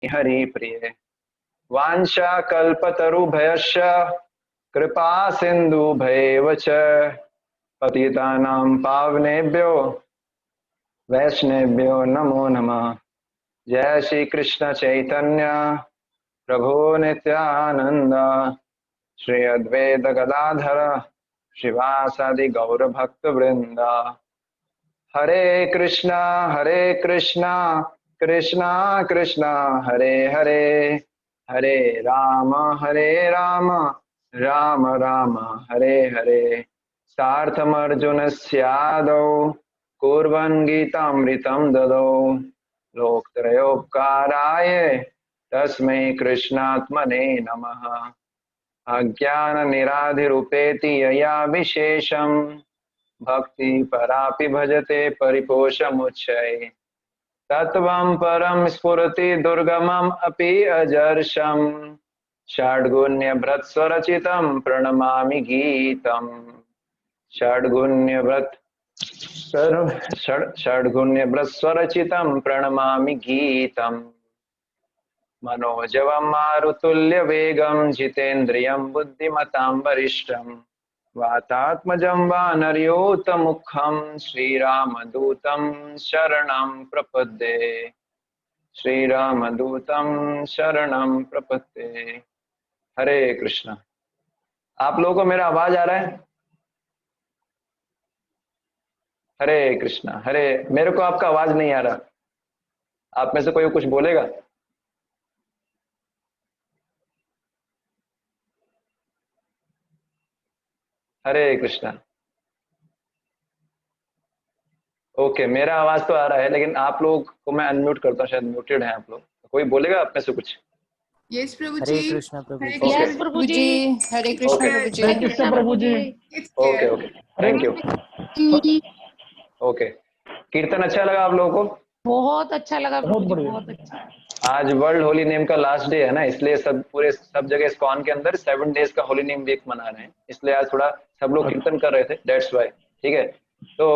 हरि प्रिय। वाञ्छा कल्पतरुभ्यश्च कृपा सिन्धुभ्येव च पतितानां पावनेभ्यो वैष्णवेभ्यो नमो नमः। जय श्री कृष्ण चैतन्य प्रभु नित्यानंद श्री अद्वैत गदाधर श्रीवासादि गौर भक्त वृंद। हरे कृष्णा कृष्णा कृष्णा हरे हरे, हरे राम राम राम हरे हरे। सार्थमर्जुनस्यादौ कुर्वन् गीतामृतं ददौ लोकत्रयोपकाराय तस्मै कृष्णात्मने नमः। अज्ञाननिराधिरुपेति यया विशेषं भक्ति परापि भजते परिपोषमुच्चये। तत्त्वं परं स्फुरति दुर्गमम् अपि अजर्षम् षड्गुण्यभृत्स्वरचितं प्रणमामि गीतम्। षड्गुण्यभृत्स्वरचितं प्रणमामि गीतम्। मनोजवं मारुतुल्यवेगं जितेन्द्रियं बुद्धिमतां वरिष्ठं वातात्मजं वानरयूथमुखं श्रीरामदूतं शरणं प्रपद्ये। श्रीरामदूतं शरणं प्रपद्ये। हरे कृष्ण। आप लोगों को मेरा आवाज आ रहा है? हरे कृष्ण। हरे, मेरे को आपका आवाज नहीं आ रहा। आप में से कोई कुछ बोलेगा? हरे कृष्णा। ओके, मेरा आवाज तो आ रहा है, लेकिन आप लोग को मैं अनम्यूट करता हूँ, शायद म्यूटेड है आप लोग। कोई बोलेगा आप में से कुछ? Yes Prabhu ji. Hare Krishna Prabhu ji. Yes Prabhu ji. Hare Krishna Prabhu ji. Hare Krishna Prabhu ji. Okay okay, thank you. Okay, कीर्तन अच्छा लगा आप लोगों को? बहुत अच्छा लगा, बहुत बढ़िया। बहुत अच्छा। आज वर्ल्ड होली नेम का लास्ट डे है ना, इसलिए सब जगह इस्कॉन के अंदर 7 डेज का होली नेम वीक मना रहे हैं, इसलिए आज थोड़ा सब लोग कीर्तन कर रहे थे, दैट्स वाई। ठीक है, तो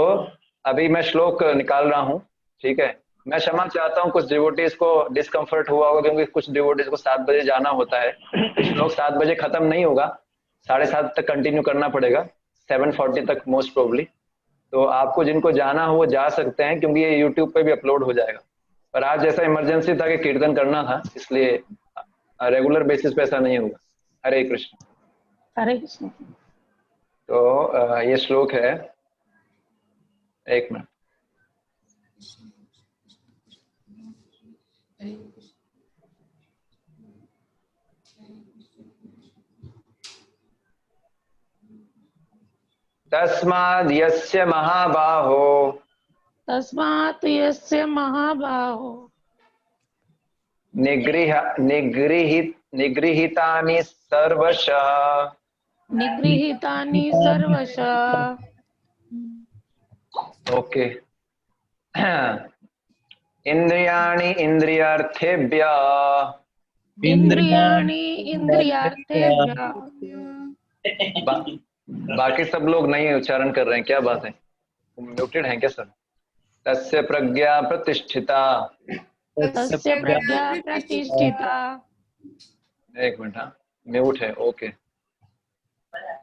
अभी मैं श्लोक निकाल रहा हूँ। ठीक है, मैं क्षमा चाहता हूँ, कुछ डिवोटीज को डिस्कम्फर्ट हुआ होगा, क्योंकि कुछ डिवोटीज को 7 बजे जाना होता है। श्लोक 7 बजे खत्म नहीं होगा, 7:30 तक कंटिन्यू करना पड़ेगा, 7:40 तक मोस्ट प्रोबली। तो आपको जिनको जाना हो वो जा सकते हैं, क्योंकि ये यूट्यूब पे भी अपलोड हो जाएगा। पर आज जैसा इमरजेंसी था कि कीर्तन करना था, इसलिए रेगुलर बेसिस पे ऐसा नहीं होगा। हरे कृष्ण। हरे कृष्ण। तो ये श्लोक है, एक मिनट। तस्माद् यस्य महाबाहो तस्मात् यस्य महाबाहो निगृहीतानि सर्वशः निगृहीतानि सर्वशः। ओके। इंद्रियाणि इंद्रियार्थेभ्यः इंद्रियाणि इंद्रियार्थेभ्यः। बाकी सब लोग नहीं उच्चारण कर रहे हैं, क्या बात है? म्यूटेड हैं क्या सर? तस्य प्रज्ञा प्रतिष्ठिता। तस्य प्रज्ञा प्रतिष्ठिता। एक मिनट, हाँ म्यूट है। ओके,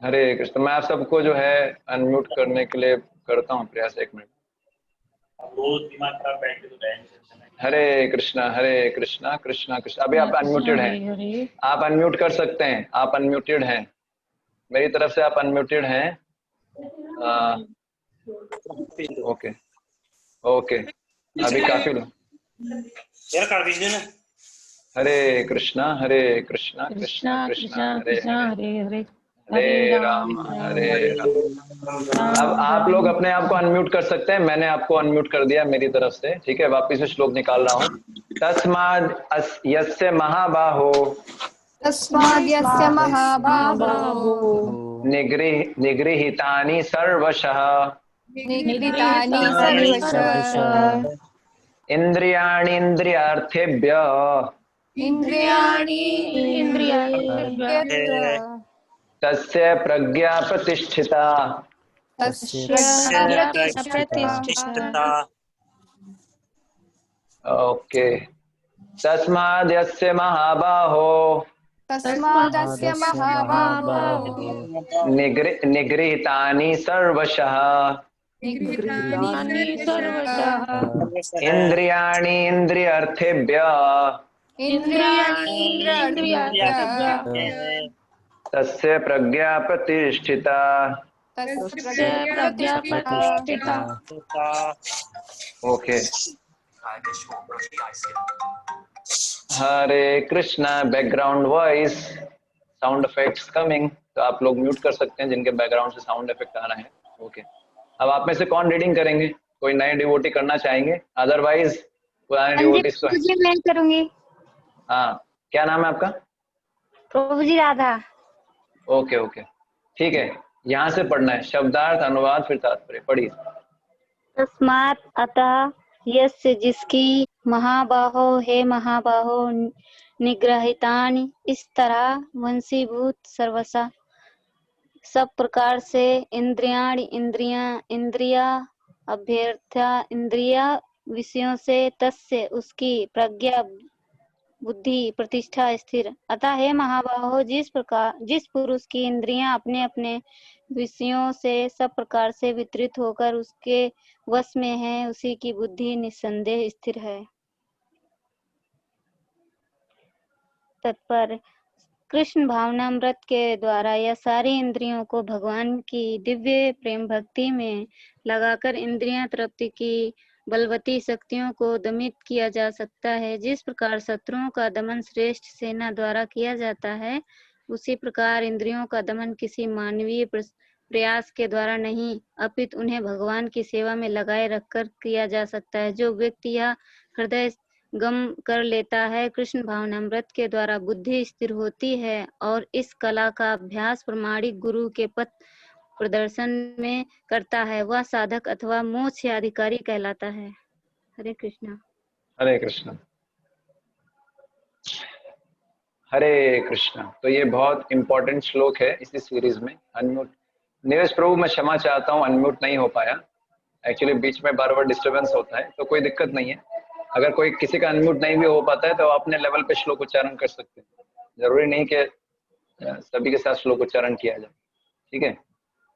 हरे कृष्ण। मैं आप सबको जो है अनम्यूट करने के लिए करता हूँ प्रयास, एक मिनट। हरे कृष्णा कृष्णा कृष्णा। अभी आप अनम्यूटेड हैं, आप अनम्यूट कर सकते हैं, आप अनम्यूटेड हैं, मेरी तरफ से आप अनम्यूटेड हैं। ओके ओके, अभी काफी लोग। हरे कृष्णा कृष्णा कृष्णा हरे हरे, हरे राम हरे राम। अब आप लोग अपने आप को अनम्यूट कर सकते हैं, मैंने आपको अनम्यूट कर दिया मेरी तरफ से। ठीक है, वापिस से श्लोक निकाल रहा हूँ। तस्माद् यस्य महाबाहो निगृहीतानि सर्वशः इंद्रियाणि इंद्रियार्थेभ्यः तस्य प्रज्ञा प्रतिष्ठिता। ओके, तस्माद्यस्य महाबाहो तस्मादस्य महाबाहो निगृहीतानि सर्वशः निगृहीतानि सर्वशः इंद्रियाणि इंद्रियार्थेभ्यः इंद्रियाणि इंद्रियार्थेभ्यः तस्य प्रज्ञा प्रतिष्ठिता। तस्य प्रज्ञा प्रतिष्ठिता। Okay, Hare Krishna. Background voice sound effects coming, तो आप लोग म्यूट कर सकते हैं जिनके बैकग्राउंड से साउंड इफेक्ट आ रहा है। ओके, अब आप में से कौन रीडिंग करेंगे? कोई नए डिवोटी करना चाहेंगे? अदरवाइज पुराने डिवोटीज को। जी मैं करूंगी। हाँ, क्या नाम है आपका? प्रभु जी राधा। ओके ओके, ठीक है। यहाँ से पढ़ना है, शब्दार्थ, अनुवाद, फिर तात्पर्य। पढ़िए। तस्मात् अतः यस्य जिसकी महाबाहो हे महाबाहो निग्रहितानि, इस तरह वंशीभूत सर्वसा सब प्रकार से इंद्रियाणि इंद्रिया अभ्यर्था इंद्रिया विषयों से तस्य उसकी प्रज्ञा बुद्धि प्रतिष्ठा स्थिर। अतः हे महाबाहो जिस पुरुष की इंद्रियां अपने अपने विषयों से सब प्रकार से वितरित होकर उसके वश में है, उसी की बुद्धि निस्संदेह स्थिर है। तत्पर कृष्ण भावनामृत के द्वारा यह सारी इंद्रियों को भगवान की दिव्य प्रेम भक्ति में लगाकर इंद्रियां तृप्ति की बलवती शक्तियों को दमित किया जा सकता है। जिस प्रकार शत्रुओं का दमन श्रेष्ठ सेना द्वारा किया जाता है, उसी प्रकार इंद्रियों का दमन किसी मानवीय प्रयास के द्वारा नहीं, अपितु उन्हें भगवान की सेवा में लगाए रखकर किया जा सकता है। जो व्यक्ति यह हृदय गम कर लेता है, कृष्ण भावनामृत के द्वारा बुद्धि स्थिर होती है और इस कला का अभ्यास प्रामाणिक गुरु के पथ प्रदर्शन में करता है, वह साधक अथवा मोक्ष अधिकारी कहलाता है। हरे कृष्णा। हरे कृष्णा। हरे कृष्णा। तो ये बहुत इंपॉर्टेंट श्लोक है इसी सीरीज में। अनम्यूट निवेश प्रभु, मैं क्षमा चाहता हूँ, अनम्यूट नहीं हो पाया। एक्चुअली बीच में बार बार डिस्टर्बेंस होता है, तो कोई दिक्कत नहीं है। अगर कोई किसी का अनम्यूट नहीं भी हो पाता है तो अपने लेवल पे श्लोक उच्चारण कर सकते हैं, जरूरी नहीं कि सभी के साथ श्लोक उच्चारण किया जाए। ठीक है,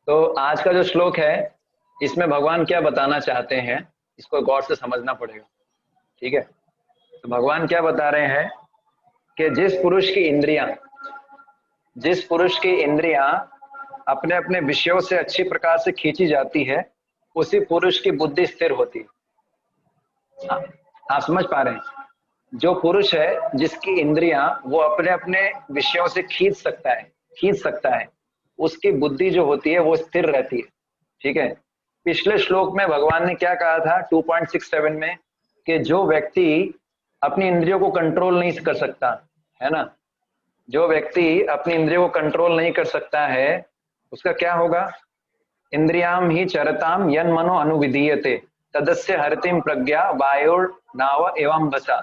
तो आज का जो श्लोक है इसमें भगवान क्या बताना चाहते हैं, इसको गौर से समझना पड़ेगा। ठीक है, तो भगवान क्या बता रहे हैं कि जिस पुरुष की इंद्रियां अपने अपने विषयों से अच्छी प्रकार से खींची जाती है, उसी पुरुष की बुद्धि स्थिर होती है। आप समझ पा रहे हैं? जो पुरुष है जिसकी इंद्रियां वो अपने अपने विषयों से खींच सकता है, उसकी बुद्धि जो होती है वो स्थिर रहती है। ठीक है, पिछले श्लोक में भगवान ने क्या कहा था 2.67 में, कि जो व्यक्ति अपनी इंद्रियों को कंट्रोल नहीं कर सकता है ना, जो व्यक्ति अपनी इंद्रियों को कंट्रोल नहीं कर सकता है, उसका क्या होगा? इंद्रियाम ही चरताम यन मनो अनुविधीयते तदस्य हरतिम प्रज्ञा वायुर नाव एवं बसा।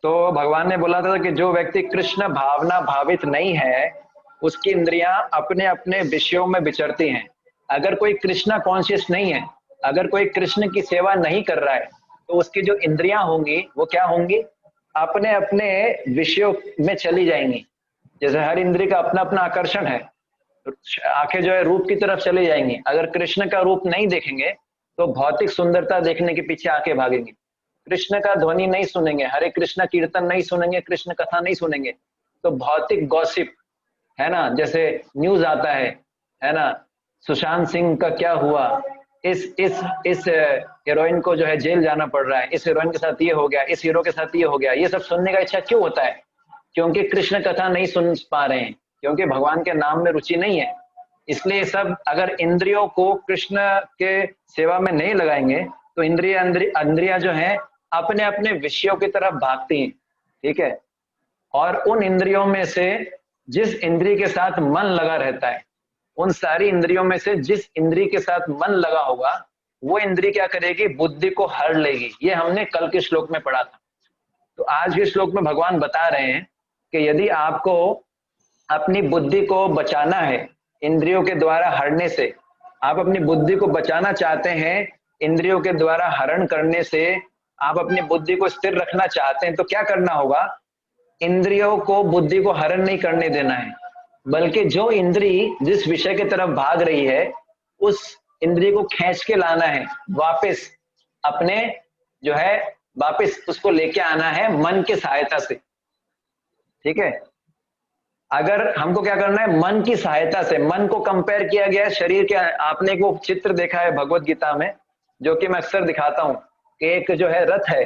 तो भगवान ने बोला था कि जो व्यक्ति कृष्ण भावना भावित नहीं है, उसकी इंद्रियां अपने अपने विषयों में विचरती हैं। अगर कोई कृष्णा कॉन्शियस नहीं है, अगर कोई कृष्ण की सेवा नहीं कर रहा है, तो उसकी जो इंद्रियां होंगी वो क्या होंगी? अपने अपने विषयों में चली जाएंगी। जैसे हर इंद्रिय का अपना अपना आकर्षण है, आंखें जो है रूप की तरफ चली जाएंगी। अगर कृष्ण का रूप नहीं देखेंगे तो भौतिक सुंदरता देखने के पीछे आंखें भागेंगी। कृष्ण का ध्वनि नहीं सुनेंगे, हरे कृष्ण कीर्तन नहीं सुनेंगे, कृष्ण कथा नहीं सुनेंगे, तो भौतिक गॉसिप है ना, जैसे न्यूज आता है ना, सुशांत सिंह का क्या हुआ, इस हीरोइन को जो है जेल जाना पड़ रहा है, इस हीरोइन के साथ ये हो गया, इस हीरो के साथ ये हो गया, ये सब सुनने का इच्छा क्यों होता है? क्योंकि कृष्ण कथा नहीं सुन पा रहे हैं, क्योंकि भगवान के नाम में रुचि नहीं है। इसलिए सब अगर इंद्रियों को कृष्ण के सेवा में नहीं लगाएंगे तो इंद्रियां जो हैं अपने अपने विषयों की तरफ भागती हैं। ठीक है, और उन इंद्रियों में से जिस इंद्रिय के साथ मन लगा रहता है, उन सारी इंद्रियों में से जिस इंद्रिय के साथ मन लगा होगा, वो इंद्रिय क्या करेगी? बुद्धि को हर लेगी। ये हमने कल के श्लोक में पढ़ा था। तो आज के श्लोक में भगवान बता रहे हैं कि यदि आपको अपनी बुद्धि को बचाना है इंद्रियों के द्वारा हरने से, आप अपनी बुद्धि को बचाना चाहते हैं इंद्रियों के द्वारा हरण करने से, आप अपनी बुद्धि को स्थिर रखना चाहते हैं तो क्या करना होगा, इंद्रियों को, बुद्धि को हरण नहीं करने देना है, बल्कि जो इंद्री जिस विषय की तरफ भाग रही है उस इंद्री को खींच के लाना है वापस, अपने जो है वापस उसको लेके आना है मन की सहायता से। ठीक है, अगर हमको क्या करना है, मन की सहायता से, मन को कंपेयर किया गया है शरीर के। आपने एक वो चित्र देखा है भगवत गीता में, जो कि मैं अक्सर दिखाता हूं, कि एक जो है रथ है,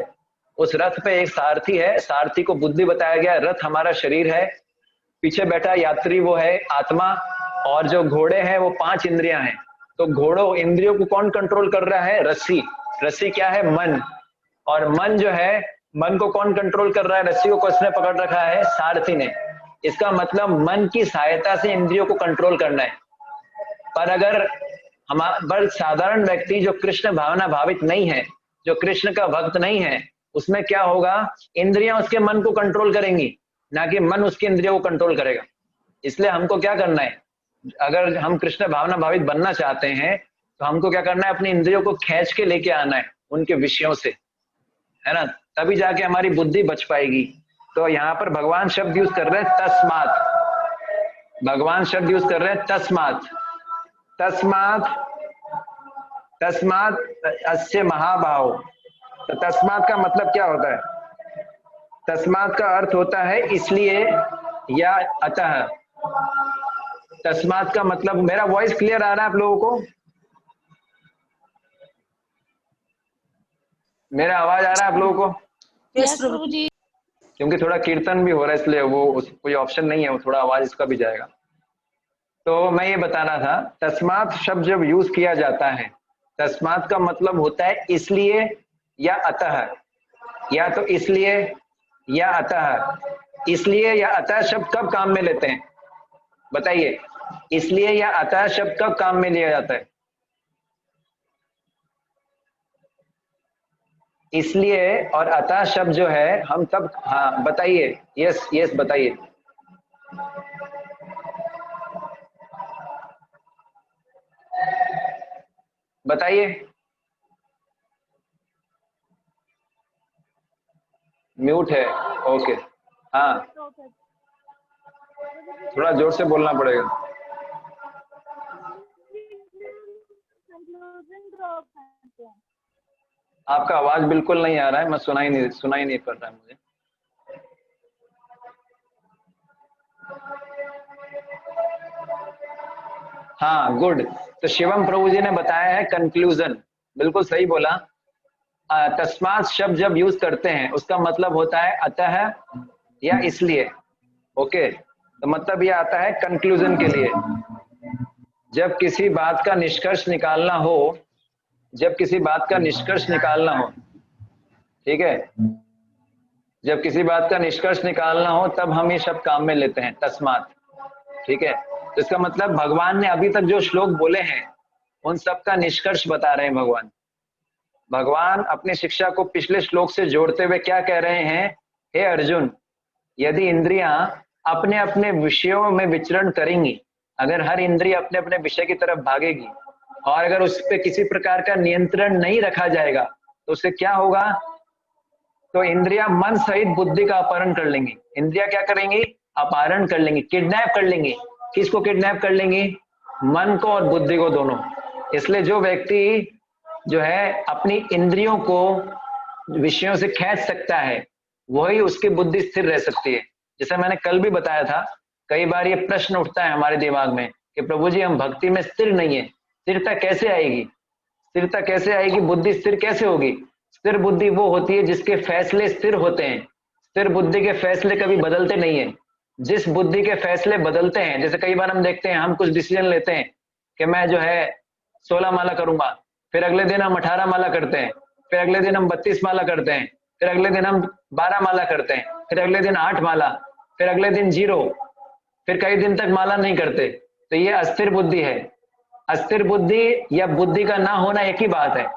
उस रथ पे एक सारथी है, सारथी को बुद्धि बताया गया, रथ हमारा शरीर है, पीछे बैठा यात्री वो है आत्मा, और जो घोड़े हैं वो 5 इंद्रियां हैं। तो घोड़ों इंद्रियों को कौन कंट्रोल कर रहा है, रस्सी। रस्सी क्या है, मन। और मन जो है, मन को कौन कंट्रोल कर रहा है, रस्सी को किसने पकड़ रखा है, सारथी ने। इसका मतलब मन की सहायता से इंद्रियों को कंट्रोल करना है। पर अगर हमारा साधारण व्यक्ति जो कृष्ण भावना भावित नहीं है, जो कृष्ण का भक्त नहीं है, उसमें क्या होगा, इंद्रियां उसके मन को कंट्रोल करेंगी, ना कि मन उसकी इंद्रियों को कंट्रोल करेगा। इसलिए हमको क्या करना है, अगर हम कृष्ण भावना भावित बनना चाहते हैं तो हमको क्या करना है, अपनी इंद्रियों को खींच के लेके आना है उनके विषयों से, है ना, तभी जाके हमारी बुद्धि बच पाएगी। तो यहाँ पर भगवान शब्द यूज कर रहे हैं तस्मात, भगवान शब्द यूज कर रहे हैं तस्मात। तस्मात, तस्मात अस्य महाभाव। तो तस्मात का मतलब क्या होता है, तस्मात का अर्थ होता है इसलिए या अतः। तस्मात का मतलब, मेरा वॉइस क्लियर आ रहा है आप लोगों को, मेरा आवाज आ रहा है आप लोगों को? यस प्रभु जी। क्योंकि थोड़ा कीर्तन भी हो रहा है इसलिए वो कोई ऑप्शन नहीं है, वो थोड़ा आवाज इसका भी जाएगा। तो मैं ये बताना था, तस्मात शब्द जब यूज किया जाता है, तस्मात का मतलब होता है इसलिए या अतः, या तो इसलिए या अतः। इसलिए या अतः शब्द कब काम में लेते हैं, बताइए, इसलिए या अतः शब्द कब काम में लिया जाता है? इसलिए और अतः शब्द जो है हम तब, हाँ बताइए, यस यस बताइए। बताइए, म्यूट है, ओके। हाँ, थोड़ा जोर से बोलना पड़ेगा। आपका आवाज बिल्कुल नहीं आ रहा है, मैं सुनाई नहीं पड़ रहा है मुझे। हाँ गुड। तो शिवम प्रभु जी ने बताया है कंक्लूजन, बिल्कुल सही बोला। तस्मात शब्द जब यूज करते हैं उसका मतलब होता है अतः या इसलिए। ओके, तो मतलब ये आता है कंक्लूजन के लिए। जब किसी बात का निष्कर्ष निकालना हो, जब किसी बात का निष्कर्ष निकालना हो, ठीक है, जब किसी बात का निष्कर्ष निकालना हो तब हम ये शब्द काम में लेते हैं तस्मात। ठीक है, तो इसका मतलब भगवान ने अभी तक जो श्लोक बोले हैं उन सब का निष्कर्ष बता रहे हैं भगवान। भगवान अपनी शिक्षा को पिछले श्लोक से जोड़ते हुए क्या कह रहे हैं, हे अर्जुन, यदि इंद्रियां अपने अपने विषयों में विचरण करेंगी, अगर हर इंद्रिय अपने अपने विषय की तरफ भागेगी और अगर उस पर किसी प्रकार का नियंत्रण नहीं रखा जाएगा तो उससे क्या होगा, तो इंद्रियां मन सहित बुद्धि का अपहरण कर लेंगी। इंद्रियां क्या करेंगी, अपहरण कर लेंगी, किडनैप कर लेंगी। किसको किडनैप कर लेंगी, मन को और बुद्धि को, दोनों। इसलिए जो व्यक्ति जो है अपनी इंद्रियों को विषयों से खींच सकता है वही उसकी बुद्धि स्थिर रह सकती है। जैसे मैंने कल भी बताया था, कई बार ये प्रश्न उठता है हमारे दिमाग में कि प्रभु जी हम भक्ति में स्थिर नहीं है, स्थिरता कैसे आएगी, स्थिरता कैसे आएगी, बुद्धि स्थिर कैसे होगी? स्थिर बुद्धि वो होती है जिसके फैसले स्थिर होते हैं। स्थिर बुद्धि के फैसले कभी बदलते नहीं है। जिस बुद्धि के फैसले बदलते हैं, जैसे कई बार हम देखते हैं, हम कुछ डिसीजन लेते हैं कि मैं जो है 16 माला करूंगा, फिर अगले दिन हम 18 माला करते हैं, फिर अगले दिन हम 32 माला करते हैं, फिर अगले दिन हम 12 माला करते हैं, फिर अगले दिन 8 माला, फिर अगले दिन 0, फिर कई दिन तक माला नहीं करते। तो ये अस्थिर बुद्धि है। अस्थिर बुद्धि या बुद्धि का ना होना एक ही बात है।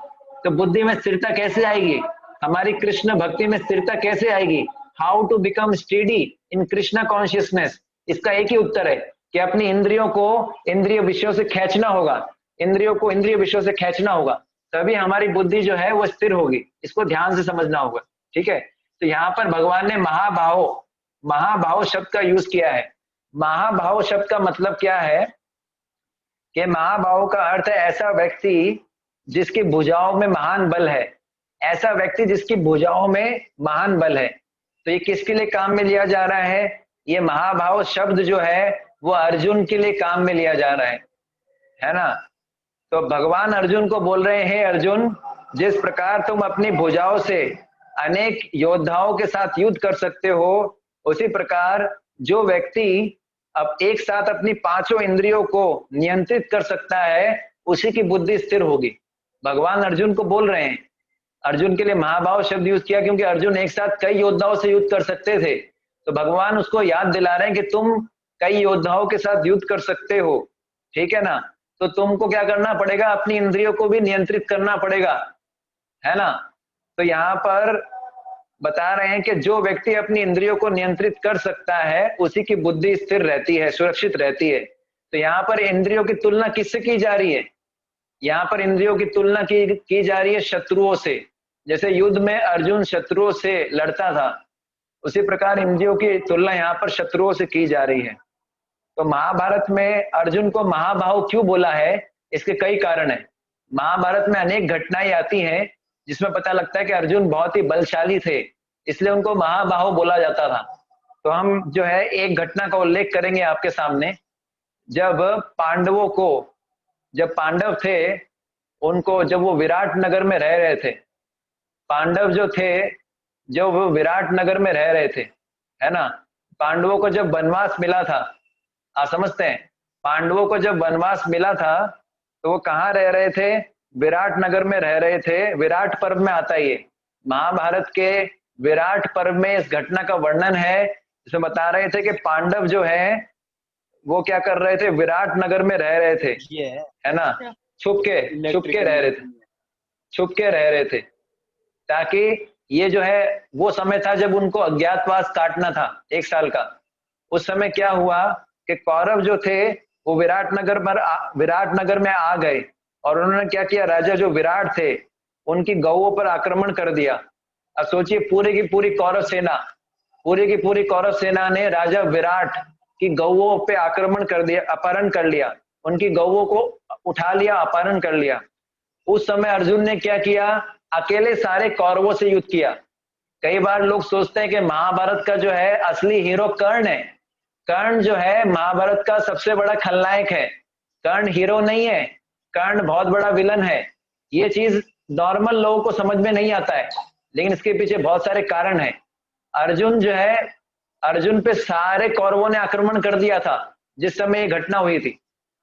तो बुद्धि में स्थिरता कैसे आएगी, हमारी कृष्ण भक्ति में स्थिरता कैसे आएगी? How to become steady in Krishna consciousness? इसका एक ही उत्तर है कि अपनी इंद्रियों को इंद्रिय विषयों से खींचना होगा, इंद्रियों को इंद्रिय विषयों से खींचना होगा, तभी हमारी बुद्धि जो है वो स्थिर होगी। इसको ध्यान से समझना होगा, ठीक है। तो यहाँ पर भगवान ने महाभाव शब्द का यूज किया है। महाभाव शब्द का मतलब क्या है कि महाभाव का अर्थ है ऐसा व्यक्ति जिसकी भुजाओं में महान बल है, ऐसा व्यक्ति जिसकी भुजाओं में महान बल है। तो ये किसके लिए काम में लिया जा रहा है? ये महाभाव शब्द जो है वो अर्जुन के लिए काम में लिया जा रहा है ना। तो भगवान अर्जुन को बोल रहे हैं, अर्जुन जिस प्रकार तुम अपनी भुजाओं से अनेक योद्धाओं के साथ युद्ध कर सकते हो, उसी प्रकार जो व्यक्ति अब एक साथ अपनी पांचों इंद्रियों को नियंत्रित कर सकता है उसी की बुद्धि स्थिर होगी। भगवान अर्जुन को बोल रहे हैं, अर्जुन के लिए महाभाव शब्द यूज किया क्योंकि अर्जुन एक साथ कई योद्धाओं से युद्ध कर सकते थे। तो भगवान उसको याद दिला रहे हैं कि तुम कई योद्धाओं के साथ युद्ध कर सकते हो, ठीक है ना। तो तुमको क्या करना पड़ेगा? अपनी इंद्रियों को भी नियंत्रित करना पड़ेगा, है ना। तो यहाँ पर बता रहे हैं कि जो व्यक्ति अपनी इंद्रियों को नियंत्रित कर सकता है उसी की बुद्धि स्थिर रहती है, सुरक्षित रहती है। तो यहाँ पर इंद्रियों की तुलना किससे की जा रही है? यहाँ पर इंद्रियों की तुलना की जा रही है शत्रुओं से। जैसे युद्ध में अर्जुन शत्रुओं से लड़ता था, उसी प्रकार इंद्रियों की तुलना यहाँ पर शत्रुओं से की जा रही है। तो महाभारत में अर्जुन को महाभाव क्यों बोला है? इसके कई कारण है। महाभारत में अनेक घटनाएं आती हैं जिसमें पता लगता है कि अर्जुन बहुत ही बलशाली थे, इसलिए उनको महाबाहो बोला जाता था। तो हम जो है एक घटना का उल्लेख करेंगे आपके सामने। जब पांडवों को, जब पांडव थे उनको, जब वो विराट नगर में रह रहे थे, पांडव जो थे जो वो विराट नगर में रह रहे थे, है ना। पांडवों को जब वनवास मिला था, आप समझते हैं, पांडवों को जब वनवास मिला था तो वो कहाँ रह रहे थे? विराट नगर में रह रहे थे। विराट पर्व में आता है ये, महाभारत के विराट पर्व में इस घटना का वर्णन है। इसमें बता रहे थे कि पांडव जो है वो क्या कर रहे थे? विराट नगर में रह रहे थे, है ना, छुप के रह रहे थे, छुप के रह रहे थे, ताकि ये जो है वो समय था जब उनको अज्ञातवास काटना था 1 साल का। उस समय क्या हुआ कि कौरव जो थे वो विराट नगर में आ गए और उन्होंने क्या किया? राजा जो विराट थे उनकी गौओं पर आक्रमण कर दिया। अब सोचिए, पूरी की पूरी कौरव सेना ने राजा विराट की गौओं पे आक्रमण कर दिया, अपहरण कर लिया, उनकी गौओं को उठा लिया, अपहरण कर लिया। उस समय अर्जुन ने क्या किया? अकेले सारे कौरवों से युद्ध किया। कई बार लोग सोचते हैं कि महाभारत का जो है असली हीरो कर्ण है। कर्ण जो है महाभारत का सबसे बड़ा खलनायक है, कर्ण हीरो नहीं है, कर्ण बहुत बड़ा विलन है। ये चीज नॉर्मल लोगों को समझ में नहीं आता है, लेकिन इसके पीछे बहुत सारे कारण हैं। अर्जुन जो है, अर्जुन पे सारे कौरवों ने आक्रमण कर दिया था जिस समय ये घटना हुई थी,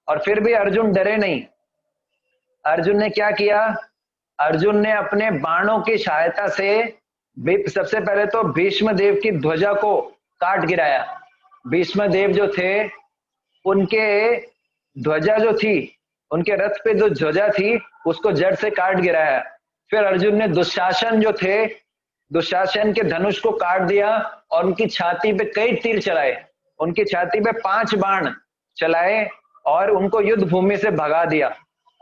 और फिर भी अर्जुन डरे नहीं। अर्जुन ने क्या किया? अर्जुन ने अपने बाणों की सहायता से सबसे पहले तो भीष्म देव की ध्वजा को काट गिराया। भीष्म देव जो थे उनके ध्वजा जो थी, उनके रथ पे जो ध्वजा थी उसको जड़ से काट गिराया। फिर अर्जुन ने दुशासन जो थे, दुशासन के धनुष को काट दिया और उनकी छाती पे कई तीर चलाए, उनकी छाती पे 5 बाण चलाए और उनको युद्ध भूमि से भगा दिया।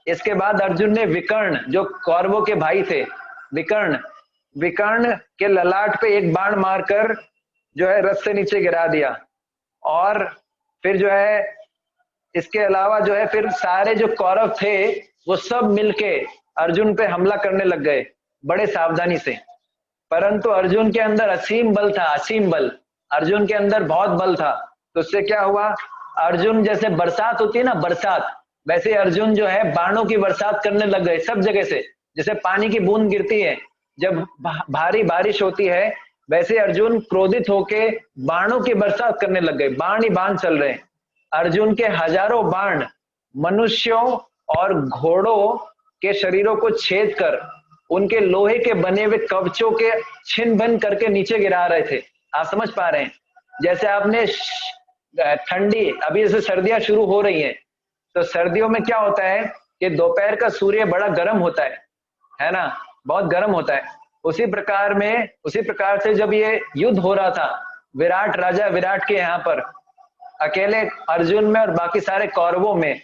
इसके बाद अर्जुन ने विकर्ण, जो कौरवों के भाई थे, विकर्ण के ललाट पे एक बाण मारकर जो है रथ से नीचे गिरा दिया। और फिर जो है इसके अलावा जो है फिर सारे जो कौरव थे वो सब मिलके अर्जुन पे हमला करने लग गए बड़े सावधानी से। परंतु अर्जुन के अंदर असीम बल था, असीम बल, अर्जुन के अंदर बहुत बल था। तो उससे क्या हुआ? अर्जुन, जैसे बरसात होती है ना, बरसात, वैसे अर्जुन जो है बाणों की बरसात करने लग गए सब जगह से। जैसे पानी की बूंद गिरती है जब भारी बारिश होती है, वैसे अर्जुन क्रोधित होके बाणों की बरसात करने लग गए। बाण ही बाण चल रहे हैं। अर्जुन के हजारों बाण मनुष्यों और घोड़ों के शरीरों को छेद कर उनके लोहे के बने हुए कवचों के छिन्न भिन्न करके नीचे गिरा रहे थे। आप समझ पा रहे हैं? जैसे आपने ठंडी, अभी जैसे सर्दियां शुरू हो रही हैं, तो सर्दियों में क्या होता है कि दोपहर का सूर्य बड़ा गर्म होता है ना, बहुत गर्म होता है। उसी प्रकार से जब ये युद्ध हो रहा था राजा विराट के यहाँ पर अकेले अर्जुन में और बाकी सारे कौरवों में,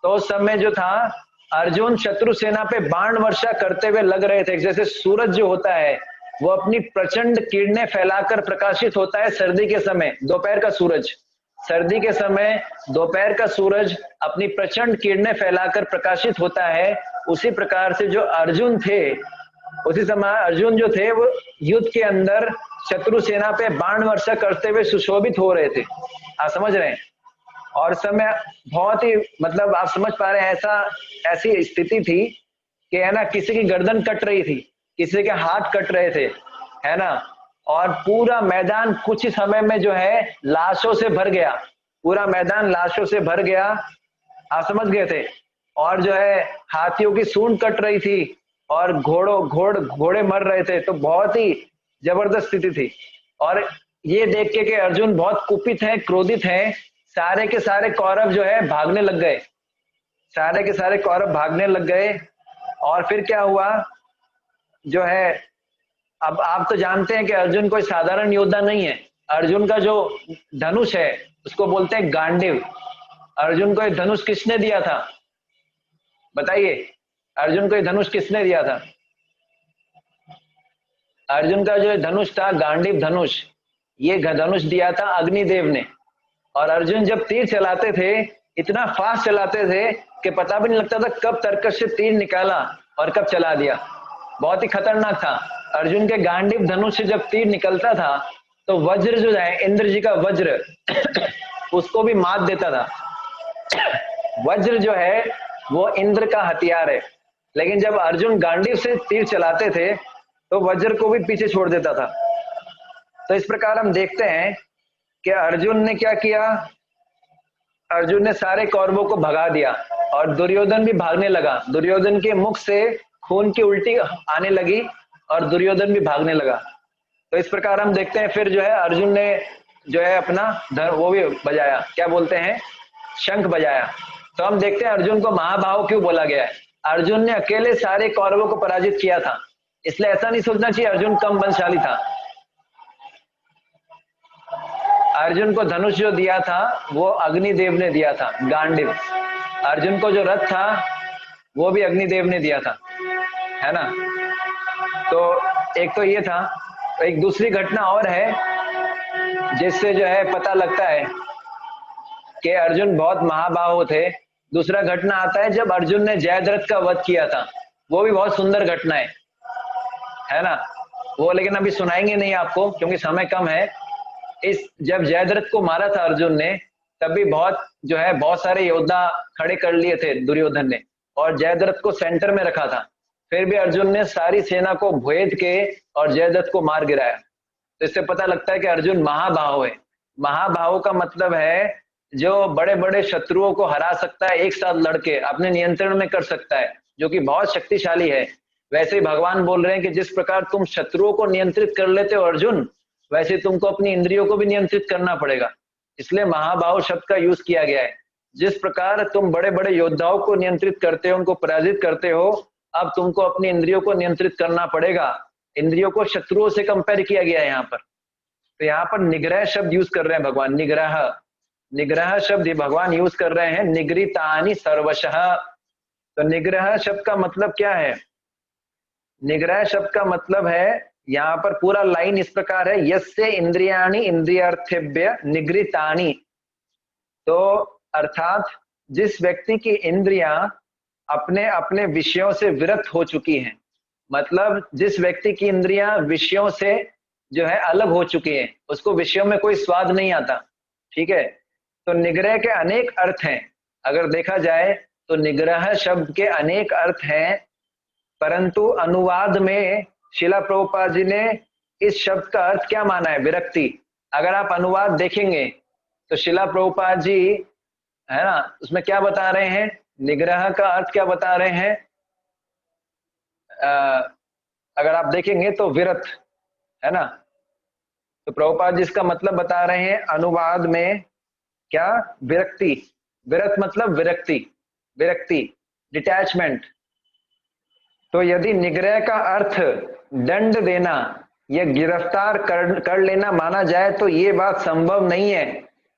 तो उस समय जो था अर्जुन शत्रु सेना पे बाण वर्षा करते हुए लग रहे थे। जैसे सूरज जो होता है वो अपनी प्रचंड किरणें फैलाकर प्रकाशित होता है सर्दी के समय, दोपहर का सूरज, सर्दी के समय दोपहर का सूरज अपनी प्रचंड किरणें फैलाकर प्रकाशित होता है, उसी प्रकार से जो अर्जुन थे, उसी समय अर्जुन जो थे वो युद्ध के अंदर शत्रु सेना पे बाण वर्षा करते हुए सुशोभित हो रहे थे। आप समझ रहे हैं? और समय बहुत ही मतलब आप समझ पा रहे हैं, ऐसा ऐसी स्थिति थी कि है ना, किसी की गर्दन कट रही थी, किसी के हाथ कट रहे थे, है ना, और पूरा मैदान कुछ ही समय में जो है लाशों से भर गया, पूरा मैदान लाशों से भर गया। आप समझ गए थे? और जो है हाथियों की सूंड कट रही थी और घोड़े मर रहे थे। तो बहुत ही जबरदस्त स्थिति थी। और ये देख के अर्जुन बहुत कुपित हैं, क्रोधित हैं, सारे के सारे कौरव जो है भागने लग गए, सारे के सारे कौरव भागने लग गए। और फिर क्या हुआ जो है, अब आप तो जानते हैं कि अर्जुन कोई साधारण योद्धा नहीं है। अर्जुन का जो धनुष है उसको बोलते हैं गांडीव। अर्जुन को ये धनुष किसने दिया था बताइए? अर्जुन को ये धनुष किसने दिया था? अर्जुन का जो धनुष था गांडीव धनुष, ये धनुष दिया था अग्निदेव ने। और अर्जुन जब तीर चलाते थे इतना फास्ट चलाते थे कि पता भी नहीं लगता था कब तर्कश से तीर निकाला और कब चला दिया। बहुत ही खतरनाक था। अर्जुन के गांडीव धनुष से जब तीर निकलता था तो वज्र जो है, इंद्र जी का वज्र उसको भी मात देता था। वज्र जो है वो इंद्र का हथियार है, लेकिन जब अर्जुन गांडीव से तीर चलाते थे तो वज्र को भी पीछे छोड़ देता था। तो इस प्रकार हम देखते हैं कि अर्जुन ने क्या किया, अर्जुन ने सारे कौरवों को भगा दिया और दुर्योधन भी भागने लगा। दुर्योधन के मुख से खून की उल्टी आने लगी और दुर्योधन भी भागने लगा। तो इस प्रकार हम देखते हैं फिर जो है अर्जुन ने जो है अपना वो भी बजाया, क्या बोलते हैं, शंख बजाया। तो हम देखते हैं अर्जुन को महाबाहु क्यों बोला गया है। अर्जुन ने अकेले सारे कौरवों को पराजित किया था, इसलिए ऐसा नहीं सोचना चाहिए अर्जुन कम बलशाली था। अर्जुन को धनुष जो दिया था वो अग्निदेव ने दिया था, गांडीव। अर्जुन को जो रथ था वो भी अग्निदेव ने दिया था, है ना। तो एक तो ये था। एक दूसरी घटना और है जिससे जो है पता लगता है कि अर्जुन बहुत महाबाहु थे। दूसरा घटना आता है जब अर्जुन ने जयद्रथ का वध किया था, वो भी बहुत सुंदर घटना है ना। वो लेकिन अभी सुनाएंगे नहीं आपको क्योंकि समय कम है। इस जब जयद्रथ को मारा था अर्जुन ने, तब भी बहुत जो है बहुत सारे योद्धा खड़े कर लिए थे दुर्योधन ने और जयद्रथ को सेंटर में रखा था। फिर भी अर्जुन ने सारी सेना को भेद के और जयद्रथ को मार गिराया। तो इससे पता लगता है कि अर्जुन महाबाहु है। महाबाहु का मतलब है जो बड़े बड़े शत्रुओं को हरा सकता है, एक साथ लड़के अपने नियंत्रण में कर सकता है, जो कि बहुत शक्तिशाली है। वैसे ही भगवान बोल रहे हैं कि जिस प्रकार तुम शत्रुओं को नियंत्रित कर लेते हो अर्जुन, वैसे तुमको अपनी इंद्रियों को भी नियंत्रित करना पड़ेगा। इसलिए महाबाहु शब्द का यूज किया गया है। जिस प्रकार तुम बड़े बड़े योद्धाओं को नियंत्रित करते हो, उनको पराजित करते हो, अब तुमको अपनी इंद्रियों को नियंत्रित करना पड़ेगा। इंद्रियों को शत्रुओं से कंपेयर किया गया है यहाँ पर। तो यहाँ पर निग्रह शब्द यूज कर रहे हैं भगवान, निग्रह, निग्रह शब्द भगवान यूज कर रहे हैं, निगृतानि सर्वशः। तो निग्रह शब्द का मतलब क्या है? निग्रह शब्द का मतलब है, यहाँ पर पूरा लाइन इस प्रकार है, यस्य इंद्रियाणि इंद्रियार्थेभ्य निगृतानि। तो अर्थात जिस व्यक्ति की इंद्रियां अपने अपने विषयों से विरक्त हो चुकी हैं, मतलब जिस व्यक्ति की इंद्रियां विषयों से जो है अलग हो चुकी हैं, उसको विषयों में कोई स्वाद नहीं आता। ठीक है। तो निग्रह के अनेक अर्थ हैं। अगर देखा जाए तो निग्रह शब्द के अनेक अर्थ हैं, परंतु अनुवाद में शिला प्रभुपाद जी ने इस शब्द का अर्थ क्या माना है? विरक्ति। अगर आप अनुवाद देखेंगे तो शिला प्रभुपाद जी है ना, उसमें क्या बता रहे हैं? निग्रह का अर्थ क्या बता रहे हैं? अगर आप देखेंगे तो विरत, है ना। तो प्रभुपाद जी इसका मतलब बता रहे हैं अनुवाद में क्या? विरक्ति। विरत मतलब विरक्ति, विरक्ति, डिटैचमेंट। तो यदि निग्रह का अर्थ दंड देना या गिरफ्तार कर लेना माना जाए तो ये बात संभव नहीं है।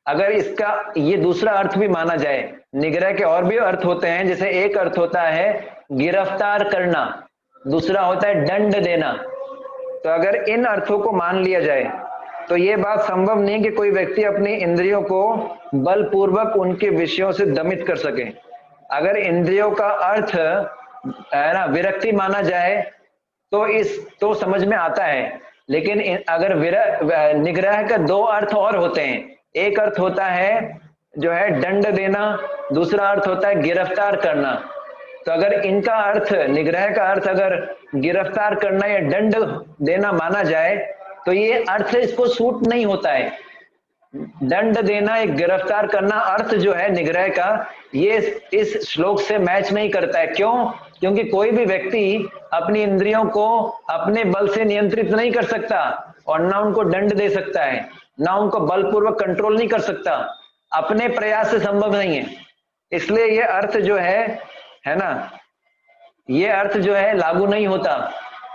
अगर इसका ये दूसरा अर्थ भी माना जाए, निग्रह के और भी अर्थ होते हैं, जैसे एक अर्थ होता है गिरफ्तार करना, दूसरा होता है दंड देना। तो अगर इन अर्थों को मान लिया जाए तो ये बात संभव नहीं कि कोई व्यक्ति अपनी इंद्रियों को बलपूर्वक उनके विषयों से दमित कर सके। अगर इंद्रियों का अर्थ है ना विरक्ति माना जाए तो समझ में आता है, लेकिन अगर निग्रह का दो अर्थ और होते हैं। एक अर्थ होता है जो है दंड देना, दूसरा अर्थ होता है गिरफ्तार करना। तो अगर इनका अर्थ, निग्रह का अर्थ अगर गिरफ्तार करना या दंड देना माना जाए तो ये अर्थ इसको सूट नहीं होता है। दंड देना, एक गिरफ्तार करना अर्थ जो है निग्रह का, ये इस श्लोक से मैच नहीं करता है। क्यों? क्योंकि कोई भी व्यक्ति अपनी इंद्रियों को अपने बल से नियंत्रित नहीं कर सकता और ना उनको दंड दे सकता है, ना उनको बलपूर्वक कंट्रोल नहीं कर सकता, अपने प्रयास से संभव नहीं है। इसलिए ये अर्थ जो है ना, ये अर्थ जो है लागू नहीं होता।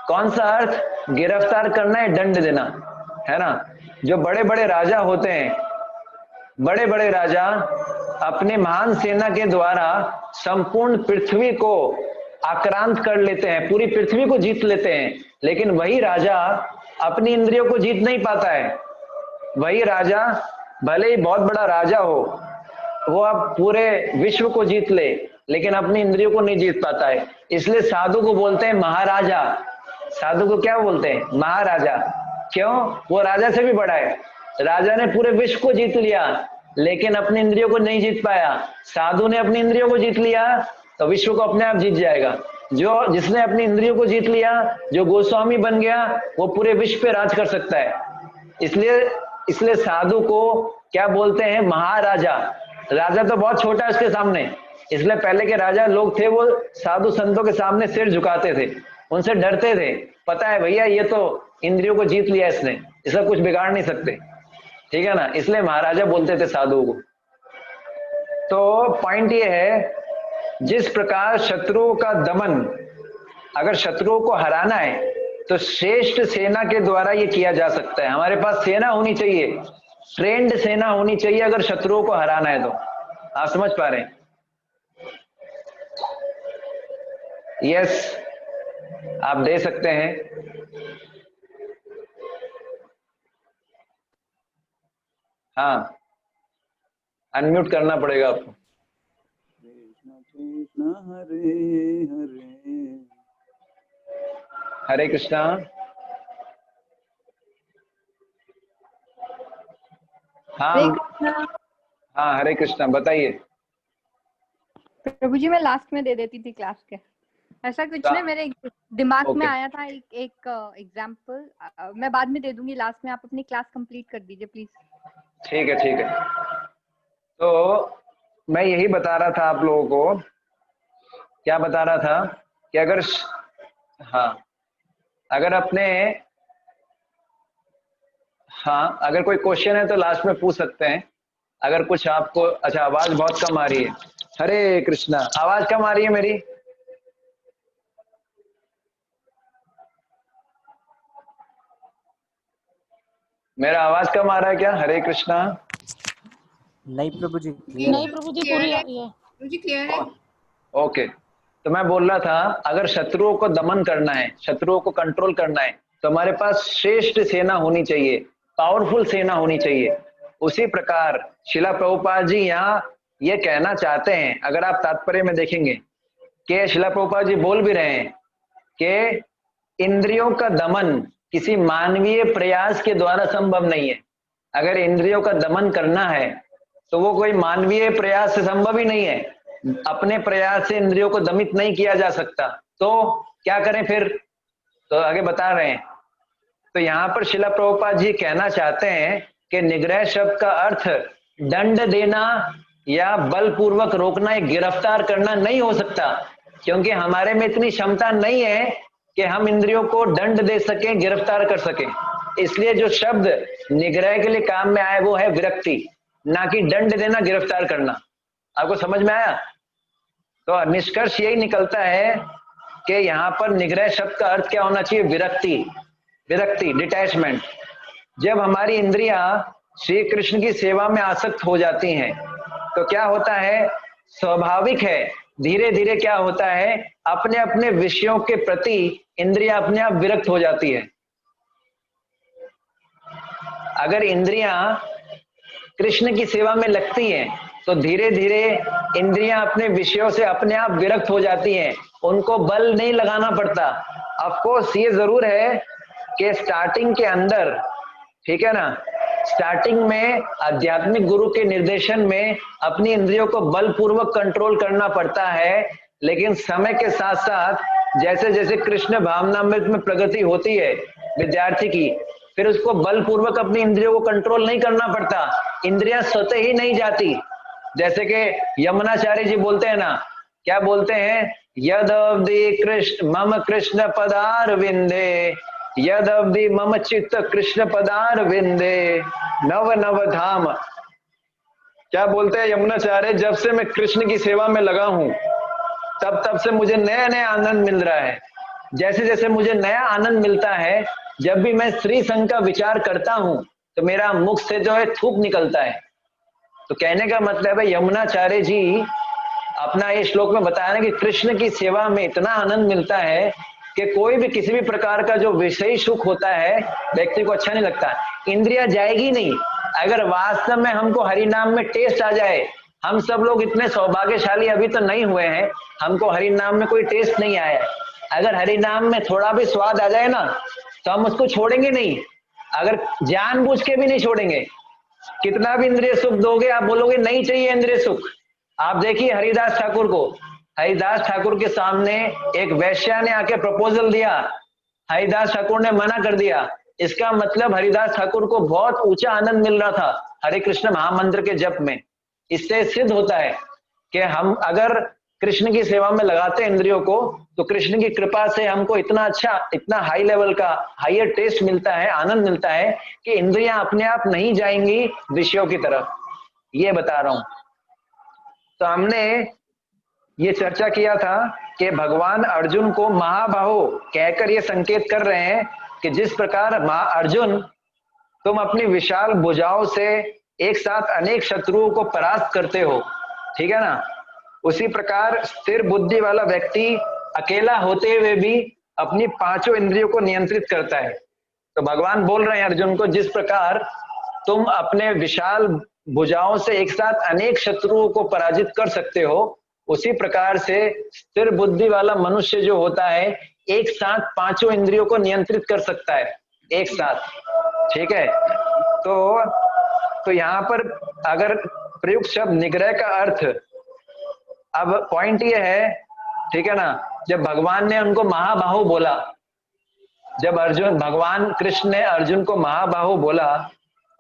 कौन सा अर्थ? गिरफ्तार करना है, दंड देना, है ना। जो बड़े बड़े राजा होते हैं, बड़े बड़े राजा अपने महान सेना के द्वारा संपूर्ण पृथ्वी को आक्रांत कर लेते हैं, पूरी पृथ्वी को जीत लेते हैं, लेकिन वही राजा अपनी इंद्रियों को जीत नहीं पाता है। वही राजा भले ही बहुत बड़ा राजा हो, वो अब पूरे विश्व को जीत ले, लेकिन अपनी इंद्रियों को नहीं जीत पाता है। इसलिए साधु को बोलते हैं महाराजा। साधु को क्या बोलते हैं? महाराजा। क्यों? वो राजा से भी बड़ा है। राजा ने पूरे विश्व को जीत लिया लेकिन अपनी इंद्रियों को नहीं जीत पाया। साधु ने अपनी इंद्रियों को जीत लिया तो विश्व को अपने आप जीत जाएगा। जिसने अपनी इंद्रियों को जीत लिया, जो गोस्वामी बन गया, वो पूरे विश्व पे राज कर सकता है। इसलिए साधु को क्या बोलते हैं? महाराजा। राजा तो बहुत छोटा है उसके सामने, इसलिए पहले के राजा लोग थे वो साधु संतों के सामने सिर झुकाते थे, उनसे डरते थे। पता है भैया ये तो इंद्रियों को जीत लिया इसने, इसका कुछ बिगाड़ नहीं सकते, ठीक है ना। इसलिए महाराजा बोलते थे साधुओं को। तो पॉइंट ये है, जिस प्रकार शत्रुओं का दमन, अगर शत्रुओं को हराना है तो श्रेष्ठ सेना के द्वारा ये किया जा सकता है। हमारे पास सेना होनी चाहिए, ट्रेंड सेना होनी चाहिए अगर शत्रुओं को हराना है तो। आप समझ पा रहे हैं? यस, आप दे सकते हैं। हाँ, अनम्यूट करना पड़ेगा आपको। कृष्ण हरे हरे, हरे कृष्णा। हाँ हाँ, हरे कृष्णा, बताइए। प्रभु जी मैं लास्ट में दे देती थी क्लास के, ऐसा कुछ नहीं, मेरे दिमाग में आया था एक एग्जाम्पल, मैं बाद में दे दूंगी लास्ट में। आप अपनी क्लास कंप्लीट कर दीजिए प्लीज। ठीक है ठीक है। तो मैं यही बता रहा था आप लोगों को, क्या बता रहा था कि अगर अगर कोई क्वेश्चन है तो लास्ट में पूछ सकते हैं। अगर कुछ आपको, अच्छा आवाज बहुत कम आ रही है। हरे कृष्णा, आवाज कम आ रही है मेरी? मेरा आवाज कम आ रहा है क्या? हरे कृष्णा। नहीं प्रभु जी, नहीं प्रभु जी, पूरी आ रही है। प्रभु जी क्लियर है? ओके, तो मैं बोल रहा था अगर शत्रुओं को दमन करना है, शत्रुओं को कंट्रोल करना है, तो हमारे पास श्रेष्ठ सेना होनी चाहिए, पावरफुल सेना होनी चाहिए। उसी प्रकार शिला प्रभुपाद जी यहाँ ये कहना चाहते हैं, अगर आप तात्पर्य में देखेंगे कि शिला प्रभुपाद जी बोल भी रहे हैं कि इंद्रियों का दमन किसी मानवीय प्रयास के द्वारा संभव नहीं है। अगर इंद्रियों का दमन करना है तो वो कोई मानवीय प्रयास से संभव ही नहीं है। अपने प्रयास से इंद्रियों को दमित नहीं किया जा सकता, तो क्या करें फिर? तो आगे बता रहे हैं। तो यहाँ पर शिला प्रभुपाद जी कहना चाहते हैं कि निग्रह शब्द का अर्थ दंड देना या बलपूर्वक रोकना, या गिरफ्तार करना नहीं हो सकता, क्योंकि हमारे में इतनी क्षमता नहीं है कि हम इंद्रियों को दंड दे सकें, गिरफ्तार कर सकें। इसलिए जो शब्द निग्रह के लिए काम में आए वो है विरक्ति, ना कि दंड देना, गिरफ्तार करना। आपको समझ में आया? तो निष्कर्ष यही निकलता है कि यहाँ पर निग्रह शब्द का अर्थ क्या होना चाहिए? विरक्ति, विरक्ति, डिटैचमेंट। जब हमारी इंद्रियां श्री कृष्ण की सेवा में आसक्त हो जाती हैं, तो क्या होता है, स्वाभाविक है, धीरे धीरे क्या होता है, अपने अपने विषयों के प्रति इंद्रियां अपने आप विरक्त हो जाती है। अगर इंद्रियां कृष्ण की सेवा में लगती हैं तो धीरे धीरे इंद्रियां अपने विषयों से अपने आप विरक्त हो जाती हैं, उनको बल नहीं लगाना पड़ता। ऑफ कोर्स ये जरूर है कि स्टार्टिंग के अंदर, ठीक है ना, स्टार्टिंग में आध्यात्मिक गुरु के निर्देशन में अपनी इंद्रियों को बलपूर्वक कंट्रोल करना पड़ता है, लेकिन समय के साथ साथ जैसे जैसे कृष्ण भावनामृत में प्रगति होती है विद्यार्थी की, फिर उसको बलपूर्वक अपनी इंद्रियों को कंट्रोल नहीं करना पड़ता, इंद्रियां स्वतः ही नहीं जाती। जैसे कि यमुनाचार्य जी बोलते हैं ना, क्या बोलते हैं, यदवधि कृष्ण मम कृष्ण पदार विंदे, यदवधि मम चित्त कृष्ण पदार विंदे नव नव धाम। क्या बोलते हैं यमुनाचार्य, जब से मैं कृष्ण की सेवा में लगा हूं तब तब से मुझे नया नया आनंद मिल रहा है। जैसे जैसे मुझे नया आनंद मिलता है, जब भी मैं श्री संघ का विचार करता हूं तो मेरा मुख से जो है थूक निकलता है। तो कहने का मतलब है यमुनाचार्य जी अपना ये श्लोक में बताया ना कि कृष्ण की सेवा में इतना आनंद मिलता है कि कोई भी किसी भी प्रकार का जो विषयी सुख होता है व्यक्ति को अच्छा नहीं लगता, इंद्रिया जाएगी नहीं। अगर वास्तव में हमको हरि नाम में टेस्ट आ जाए, हम सब लोग इतने सौभाग्यशाली अभी तो नहीं हुए हैं, हमको हरि नाम में कोई टेस्ट नहीं आया है। अगर हरि नाम में थोड़ा भी स्वाद आ जाए ना तो हम उसको छोड़ेंगे नहीं, अगर जानबूझ के भी नहीं छोड़ेंगे। कितना भी इंद्रिय सुख दोगे, आप बोलोगे नहीं चाहिए इंद्रिय सुख। आप देखिए हरिदास ठाकुर को, हरिदास ठाकुर के सामने एक वैश्या ने आके प्रपोजल दिया, हरिदास ठाकुर ने मना कर दिया। इसका मतलब हरिदास ठाकुर को बहुत ऊंचा आनंद मिल रहा था हरे कृष्ण महामंत्र के जप में। इससे सिद्ध होता है कि हम अगर कृष्ण की सेवा में लगाते हैं इंद्रियों को, तो कृष्ण की कृपा से हमको इतना अच्छा, इतना हाई लेवल का हायर टेस्ट मिलता है, आनंद मिलता है कि इंद्रियां अपने आप नहीं जाएंगी विषयों की तरफ। ये बता रहा हूं। तो हमने ये चर्चा किया था कि भगवान अर्जुन को महाबाहो कहकर ये संकेत कर रहे हैं कि जिस प्रकार अर्जुन तुम अपनी विशाल भुजाओं से एक साथ अनेक शत्रुओं को परास्त करते हो, ठीक है ना, उसी प्रकार स्थिर बुद्धि वाला व्यक्ति अकेला होते हुए भी अपनी पांचों इंद्रियों को नियंत्रित करता है। तो भगवान बोल रहे हैं अर्जुन को, जिस प्रकार तुम अपने विशाल भुजाओं से एक साथ अनेक शत्रुओं को पराजित कर सकते हो, उसी प्रकार से स्थिर बुद्धि वाला मनुष्य जो होता है एक साथ पांचों इंद्रियों को नियंत्रित कर सकता है एक साथ, ठीक है। तो यहाँ पर अगर प्रयुक्त शब्द निग्रह का अर्थ, अब पॉइंट ये है, ठीक है ना, जब भगवान ने उनको महाबाहु बोला, जब भगवान कृष्ण ने अर्जुन को महाबाहु बोला,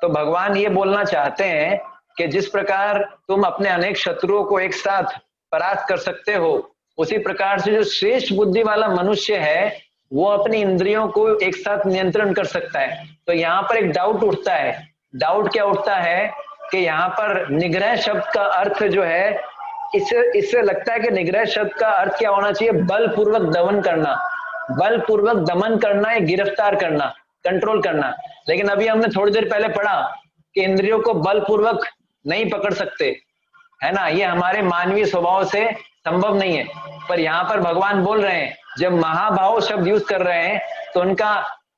तो भगवान ये बोलना चाहते हैं कि जिस प्रकार तुम अपने अनेक शत्रुओं को एक साथ परास्त कर सकते हो, उसी प्रकार से जो श्रेष्ठ बुद्धि वाला मनुष्य है वो अपनी इंद्रियों को एक साथ नियंत्रण कर सकता है। तो यहाँ पर एक डाउट उठता है। डाउट क्या उठता है कि यहाँ पर निग्रह शब्द का अर्थ जो है, इससे लगता है कि निग्रह शब्द का अर्थ क्या होना चाहिए, बलपूर्वक दमन करना, बलपूर्वक दमन करना या गिरफ्तार करना, कंट्रोल करना। लेकिन अभी हमने थोड़ी देर पहले पढ़ा कि इंद्रियों को बलपूर्वक नहीं पकड़ सकते, है ना, ये हमारे मानवीय स्वभाव से संभव नहीं है। पर यहाँ पर भगवान बोल रहे हैं, जब महाभाव शब्द यूज कर रहे हैं तो उनका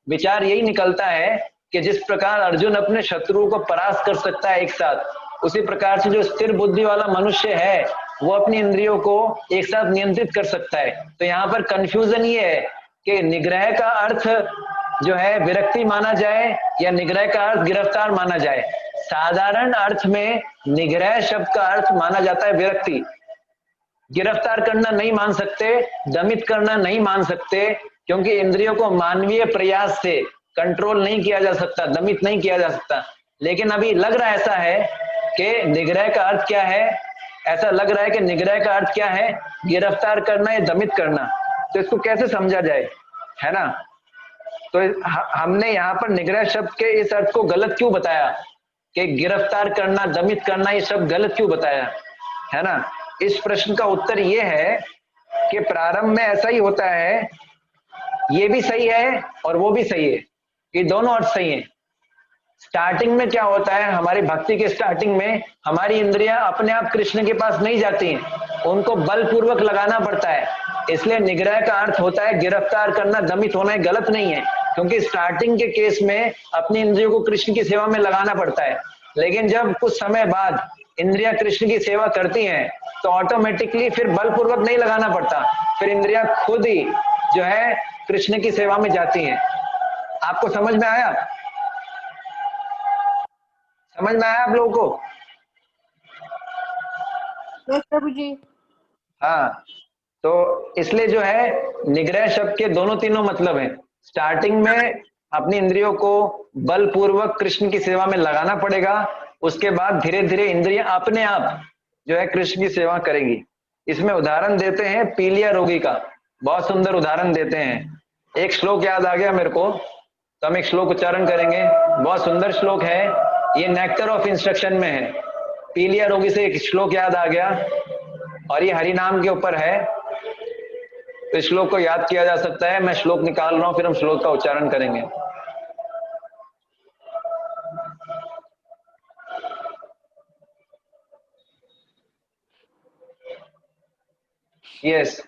विचार यही निकलता है कि जिस प्रकार अर्जुन अपने शत्रुओं को परास्त कर सकता है एक साथ, उसी प्रकार से जो स्थिर बुद्धि वाला मनुष्य है वो अपनी इंद्रियों को एक साथ नियंत्रित कर सकता है। तो यहाँ पर कंफ्यूजन ये है कि निग्रह का अर्थ जो है विरक्ति माना जाए या निग्रह का अर्थ गिरफ्तार माना जाए। साधारण अर्थ में निग्रह शब्द का अर्थ माना जाता है विरक्ति। गिरफ्तार करना नहीं मान सकते, दमित करना नहीं मान सकते, क्योंकि इंद्रियों को मानवीय प्रयास से कंट्रोल नहीं किया जा सकता, दमित नहीं किया जा सकता। लेकिन अभी लग रहा ऐसा है कि निग्रह का अर्थ क्या है, ऐसा लग रहा है कि निग्रह का अर्थ क्या है, गिरफ्तार करना या दमित करना। तो इसको कैसे समझा जाए, है ना। तो हमने यहाँ पर निग्रह शब्द के इस अर्थ को गलत क्यों बताया कि गिरफ्तार करना, दमित करना, ये शब्द गलत क्यों बताया, है ना। इस प्रश्न का उत्तर ये है कि प्रारंभ में ऐसा ही होता है, ये भी सही है और वो भी सही है, ये दोनों अर्थ सही है। स्टार्टिंग में क्या होता है, हमारी भक्ति के स्टार्टिंग में हमारी इंद्रियां अपने आप कृष्ण के पास नहीं जाती हैं, उनको बलपूर्वक लगाना पड़ता है। इसलिए निग्रह का अर्थ होता है गिरफ्तार करना, दमित होना गलत नहीं है, क्योंकि स्टार्टिंग के केस में अपनी इंद्रियों को कृष्ण की सेवा में लगाना पड़ता है। लेकिन जब कुछ समय बाद इंद्रियां कृष्ण की सेवा करती हैं तो ऑटोमेटिकली फिर बलपूर्वक नहीं लगाना पड़ता, फिर इंद्रियां खुद ही जो है कृष्ण की सेवा में जाती हैं। आपको समझ में आया? समझ में आया आप लोगों को? यस प्रभु जी। हाँ, तो इसलिए जो है निग्रह शब्द के दोनों तीनों मतलब हैं। स्टार्टिंग में अपनी इंद्रियों को बलपूर्वक कृष्ण की सेवा में लगाना पड़ेगा, उसके बाद धीरे धीरे इंद्रियां अपने आप जो है कृष्ण की सेवा करेंगी। इसमें उदाहरण देते हैं पीलिया रोगी का, बहुत सुंदर उदाहरण देते हैं। एक श्लोक याद आ गया मेरे को, तो हम एक श्लोक उच्चारण करेंगे, बहुत सुंदर श्लोक है, ये नेक्टर ऑफ इंस्ट्रक्शन में है। पीलिया रोगी से एक श्लोक याद आ गया और ये हरि नाम के ऊपर है, तो इस श्लोक को याद किया जा सकता है। मैं श्लोक निकाल रहा हूं, फिर हम श्लोक का उच्चारण करेंगे। यस,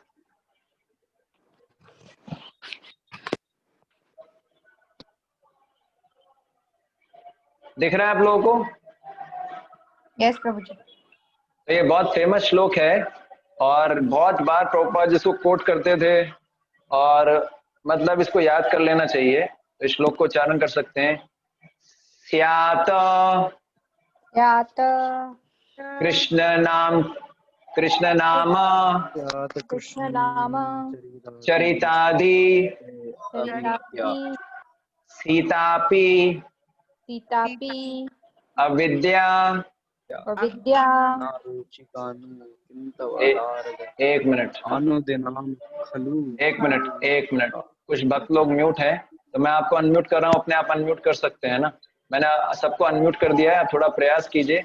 दिख रहा है आप लोगों को? यस प्रभु जी। तो ये बहुत फेमस श्लोक है और बहुत बार प्रभुपाद जिसको कोट करते थे, और मतलब इसको याद कर लेना चाहिए। तो इस श्लोक को उच्चारण कर सकते हैं। स्यात यात कृष्ण नाम कृष्ण नाम कृष्ण नाम चरितादि चरितापि सीतापि सीतापि अविद्या अविद्या एक मिनट, एक मिनट, कुछ भक्त लोग म्यूट है, तो मैं आपको अनम्यूट कर रहा हूँ, अपने आप अनम्यूट कर सकते हैं ना? मैंने सबको अनम्यूट कर दिया है, आप थोड़ा प्रयास कीजिए,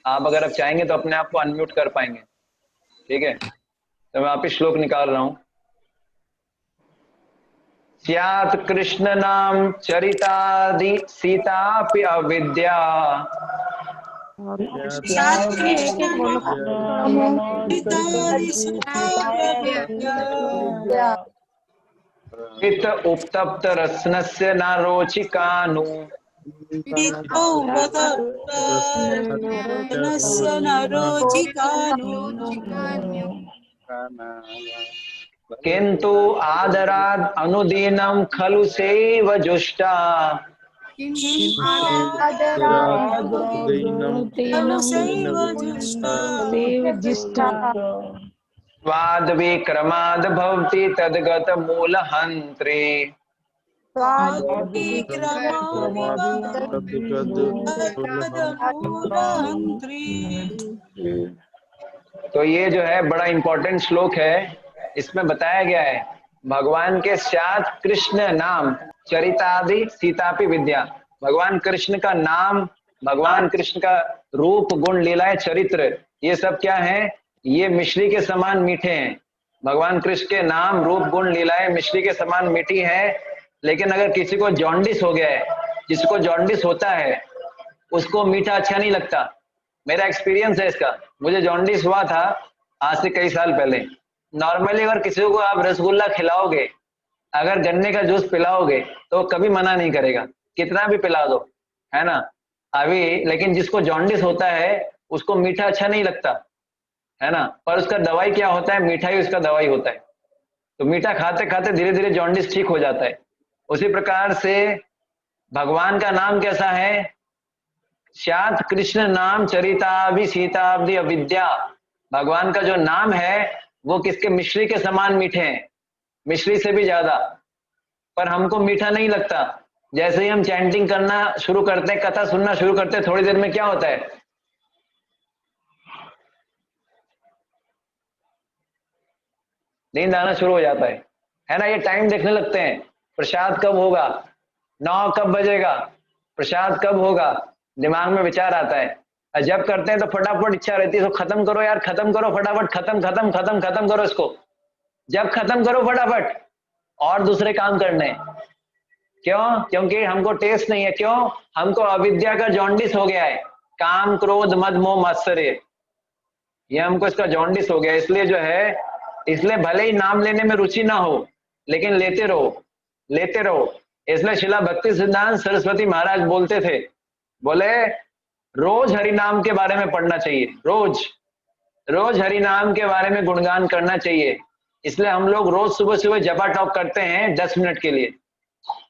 आप अगर आप चाहेंगे तो अपने आप को अनम्यूट कर पाएंगे, ठीक है? तो मैं आप ही श्लोक निकाल रहा हूँ। स्यात् कृष्ण नाम चरितादि सीतापि अविद्या इत उपतप्त रत्नस्य न रोचिकानु किंतु आदराद अनुदीनम खलु सेव जुष्टा स्वाद विक्रमाद भवति तद्गत मूलहंत्रे। तो ये जो है बड़ा इंपॉर्टेंट श्लोक है। इसमें बताया गया है भगवान के साथ कृष्ण नाम चरितादि सीतापि विद्या, भगवान कृष्ण का नाम, भगवान कृष्ण का रूप गुण लीलाएं चरित्र, ये सब क्या है? ये मिश्री के समान मीठे हैं। भगवान कृष्ण के नाम रूप गुण लीलाएं मिश्री के समान मीठी है। लेकिन अगर किसी को जॉन्डिस हो गया है, जिसको जॉन्डिस होता है उसको मीठा अच्छा नहीं लगता। मेरा एक्सपीरियंस है इसका, मुझे जॉन्डिस हुआ था आज से कई साल पहले। नॉर्मली अगर किसी को आप रसगुल्ला खिलाओगे, अगर गन्ने का जूस पिलाओगे तो कभी मना नहीं करेगा, कितना भी पिला दो, है ना? अभी लेकिन जिसको जॉन्डिस होता है उसको मीठा अच्छा नहीं लगता, है ना? पर उसका दवाई क्या होता है? मीठा ही उसका दवाई होता है। तो मीठा खाते खाते धीरे धीरे जॉन्डिस ठीक हो जाता है। उसी प्रकार से भगवान का नाम कैसा है? स्यात् कृष्ण नाम चरिताभि सीताब्दि अविद्या। भगवान का जो नाम है वो किसके? मिश्री के समान मीठे हैं, मिश्री से भी ज्यादा। पर हमको मीठा नहीं लगता। जैसे ही हम चैंटिंग करना शुरू करते हैं, कथा सुनना शुरू करते हैं, थोड़ी देर में क्या होता है? नींद आना शुरू हो जाता है ना? ये टाइम देखने लगते हैं, प्रसाद कब होगा, 9 कब बजेगा, प्रसाद कब होगा, दिमाग में विचार आता है। और जब करते हैं तो फटाफट इच्छा रहती है तो खत्म करो यार, खत्म करो फटाफट, खत्म खत्म खत्म खत्म करो इसको। जब खत्म करो फटाफट और दूसरे काम करने, क्यों? क्योंकि हमको टेस्ट नहीं है। क्यों? हमको अविद्या का जॉन्डिस हो गया है, काम क्रोध मद मोह मात्सर्य, ये हमको इसका जॉन्डिस हो गया। इसलिए जो है, इसलिए भले ही नाम लेने में रुचि ना हो, लेकिन लेते रहो, लेते रहो। इसलिए शिला भक्ति सिद्धांत सरस्वती महाराज बोलते थे, बोले रोज हरि नाम के बारे में पढ़ना चाहिए, रोज रोज हरि नाम के बारे में गुणगान करना चाहिए। इसलिए हम लोग रोज सुबह सुबह जपा टॉक करते हैं 10 मिनट के लिए,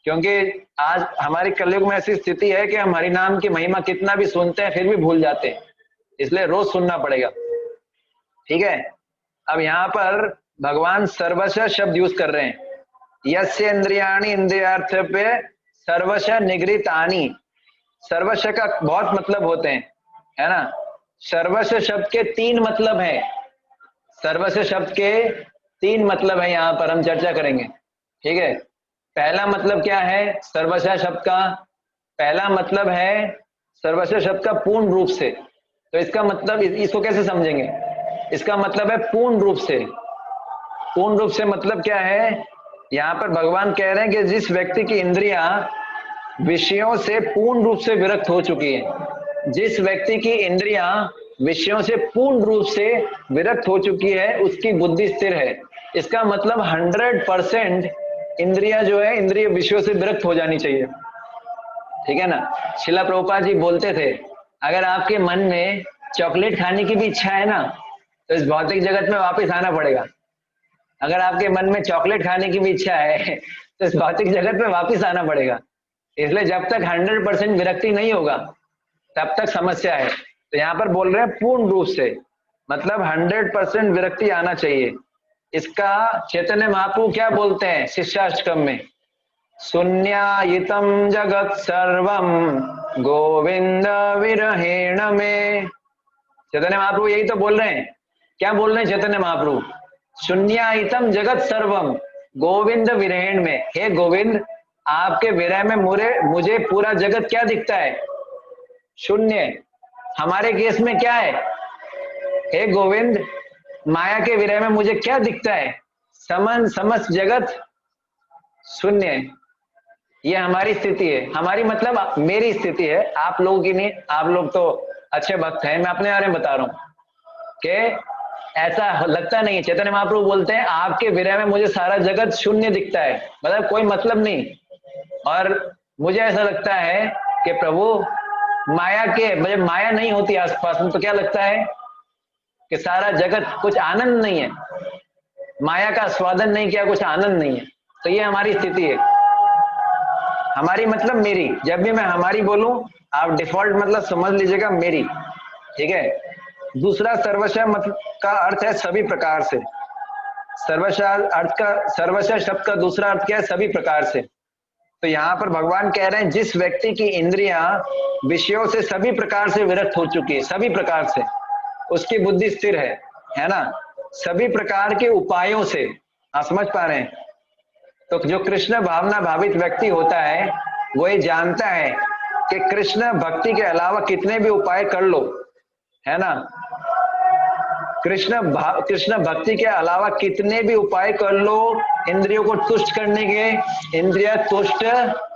क्योंकि आज हमारी कलयुग में ऐसी स्थिति है कि हम हरि नाम की महिमा कितना भी सुनते हैं फिर भी भूल जाते हैं, इसलिए रोज सुनना पड़ेगा। ठीक है, अब यहाँ पर भगवान सर्वश शब्द यूज कर रहे हैं। यस्य इंद्रियाणि इंद्रियार्थ पे सर्वश निगृहीतानि। सर्वश का बहुत मतलब होते हैं, है ना। सर्वश शब्द के 3 मतलब हैं, सर्वश शब्द के 3 मतलब है, यहाँ पर हम चर्चा करेंगे। ठीक है, पहला मतलब क्या है सर्वश शब्द का? पहला मतलब है सर्वश शब्द का पूर्ण रूप से। तो इसका मतलब, इसको कैसे समझेंगे? इसका मतलब है पूर्ण रूप से। पूर्ण रूप से मतलब क्या है? यहाँ पर भगवान कह रहे हैं कि जिस व्यक्ति की इंद्रियां विषयों से पूर्ण रूप से विरक्त हो चुकी है, जिस व्यक्ति की इंद्रियां विषयों से पूर्ण रूप से विरक्त हो चुकी है, उसकी बुद्धि स्थिर है। इसका मतलब 100% इंद्रिया जो है, इंद्रिय विषयों से विरक्त हो जानी चाहिए। ठीक है ना। शिला प्रभुपाद जी बोलते थे, अगर आपके मन में चॉकलेट खाने की भी इच्छा है ना, तो इस भौतिक जगत में वापस आना पड़ेगा। अगर आपके मन में चॉकलेट खाने की भी इच्छा है तो इस भौतिक जगत में वापस आना पड़ेगा। इसलिए जब तक 100% विरक्ति नहीं होगा तब तक समस्या है। तो यहाँ पर बोल रहे हैं पूर्ण रूप से, मतलब 100% विरक्ति आना चाहिए। इसका चैतन्य महाप्रभु क्या बोलते हैं शिष्याष्टकम में? शून्यायितम जगत सर्वम गोविंद विरहेण में। चैतन्य महाप्रभु यही तो बोल रहे हैं। क्या बोल रहे हैं चैतन्य महाप्रभु? शून्यायितम जगत सर्वम गोविंद विरहेण में। हे गोविंद, आपके विरह में मुझे पूरा जगत क्या दिखता है? शून्य। हमारे केस में क्या है? हे गोविंद, माया के विरह में मुझे क्या दिखता है? समस्त जगत शून्य। ये हमारी स्थिति है, हमारी मतलब मेरी स्थिति है, आप लोगों की नहीं। आप लोग तो अच्छे भक्त हैं, मैं अपने बारे में बता रहा हूं कि ऐसा लगता नहीं है। चैतन्य महाप्रभु बोलते हैं आपके विरह में मुझे सारा जगत शून्य दिखता है, मतलब कोई मतलब नहीं। और मुझे ऐसा लगता है कि प्रभु माया के, मुझे माया नहीं होती आसपास में, तो क्या लगता है कि सारा जगत, कुछ आनंद नहीं है, माया का स्वादन नहीं किया, कुछ आनंद नहीं है। तो ये हमारी स्थिति है। हमारी मतलब मेरी। जब भी मैं हमारी बोलूं, आप डिफॉल्ट मतलब समझ लीजिएगा मेरी। ठीक है। दूसरा सर्वशः मतलब का अर्थ है सभी प्रकार से। सर्वशः शब्द का दूसरा अर्थ क्या है? सभी प्रकार से। तो यहाँ पर भगवान कह रहे हैं जिस व्यक्ति की इंद्रियां विषयों से सभी प्रकार से विरक्त हो चुकी है, सभी प्रकार से, उसकी बुद्धि स्थिर है ना। सभी प्रकार के उपायों से, आप समझ पा रहे हैं? तो जो कृष्ण भावना भावित व्यक्ति होता है वो ये जानता है कि कृष्ण भक्ति के अलावा कितने भी उपाय कर लो, है ना, कृष्ण भक्ति के अलावा कितने भी उपाय कर लो, इंद्रियों को तुष्ट करने के, इंद्रिया तुष्ट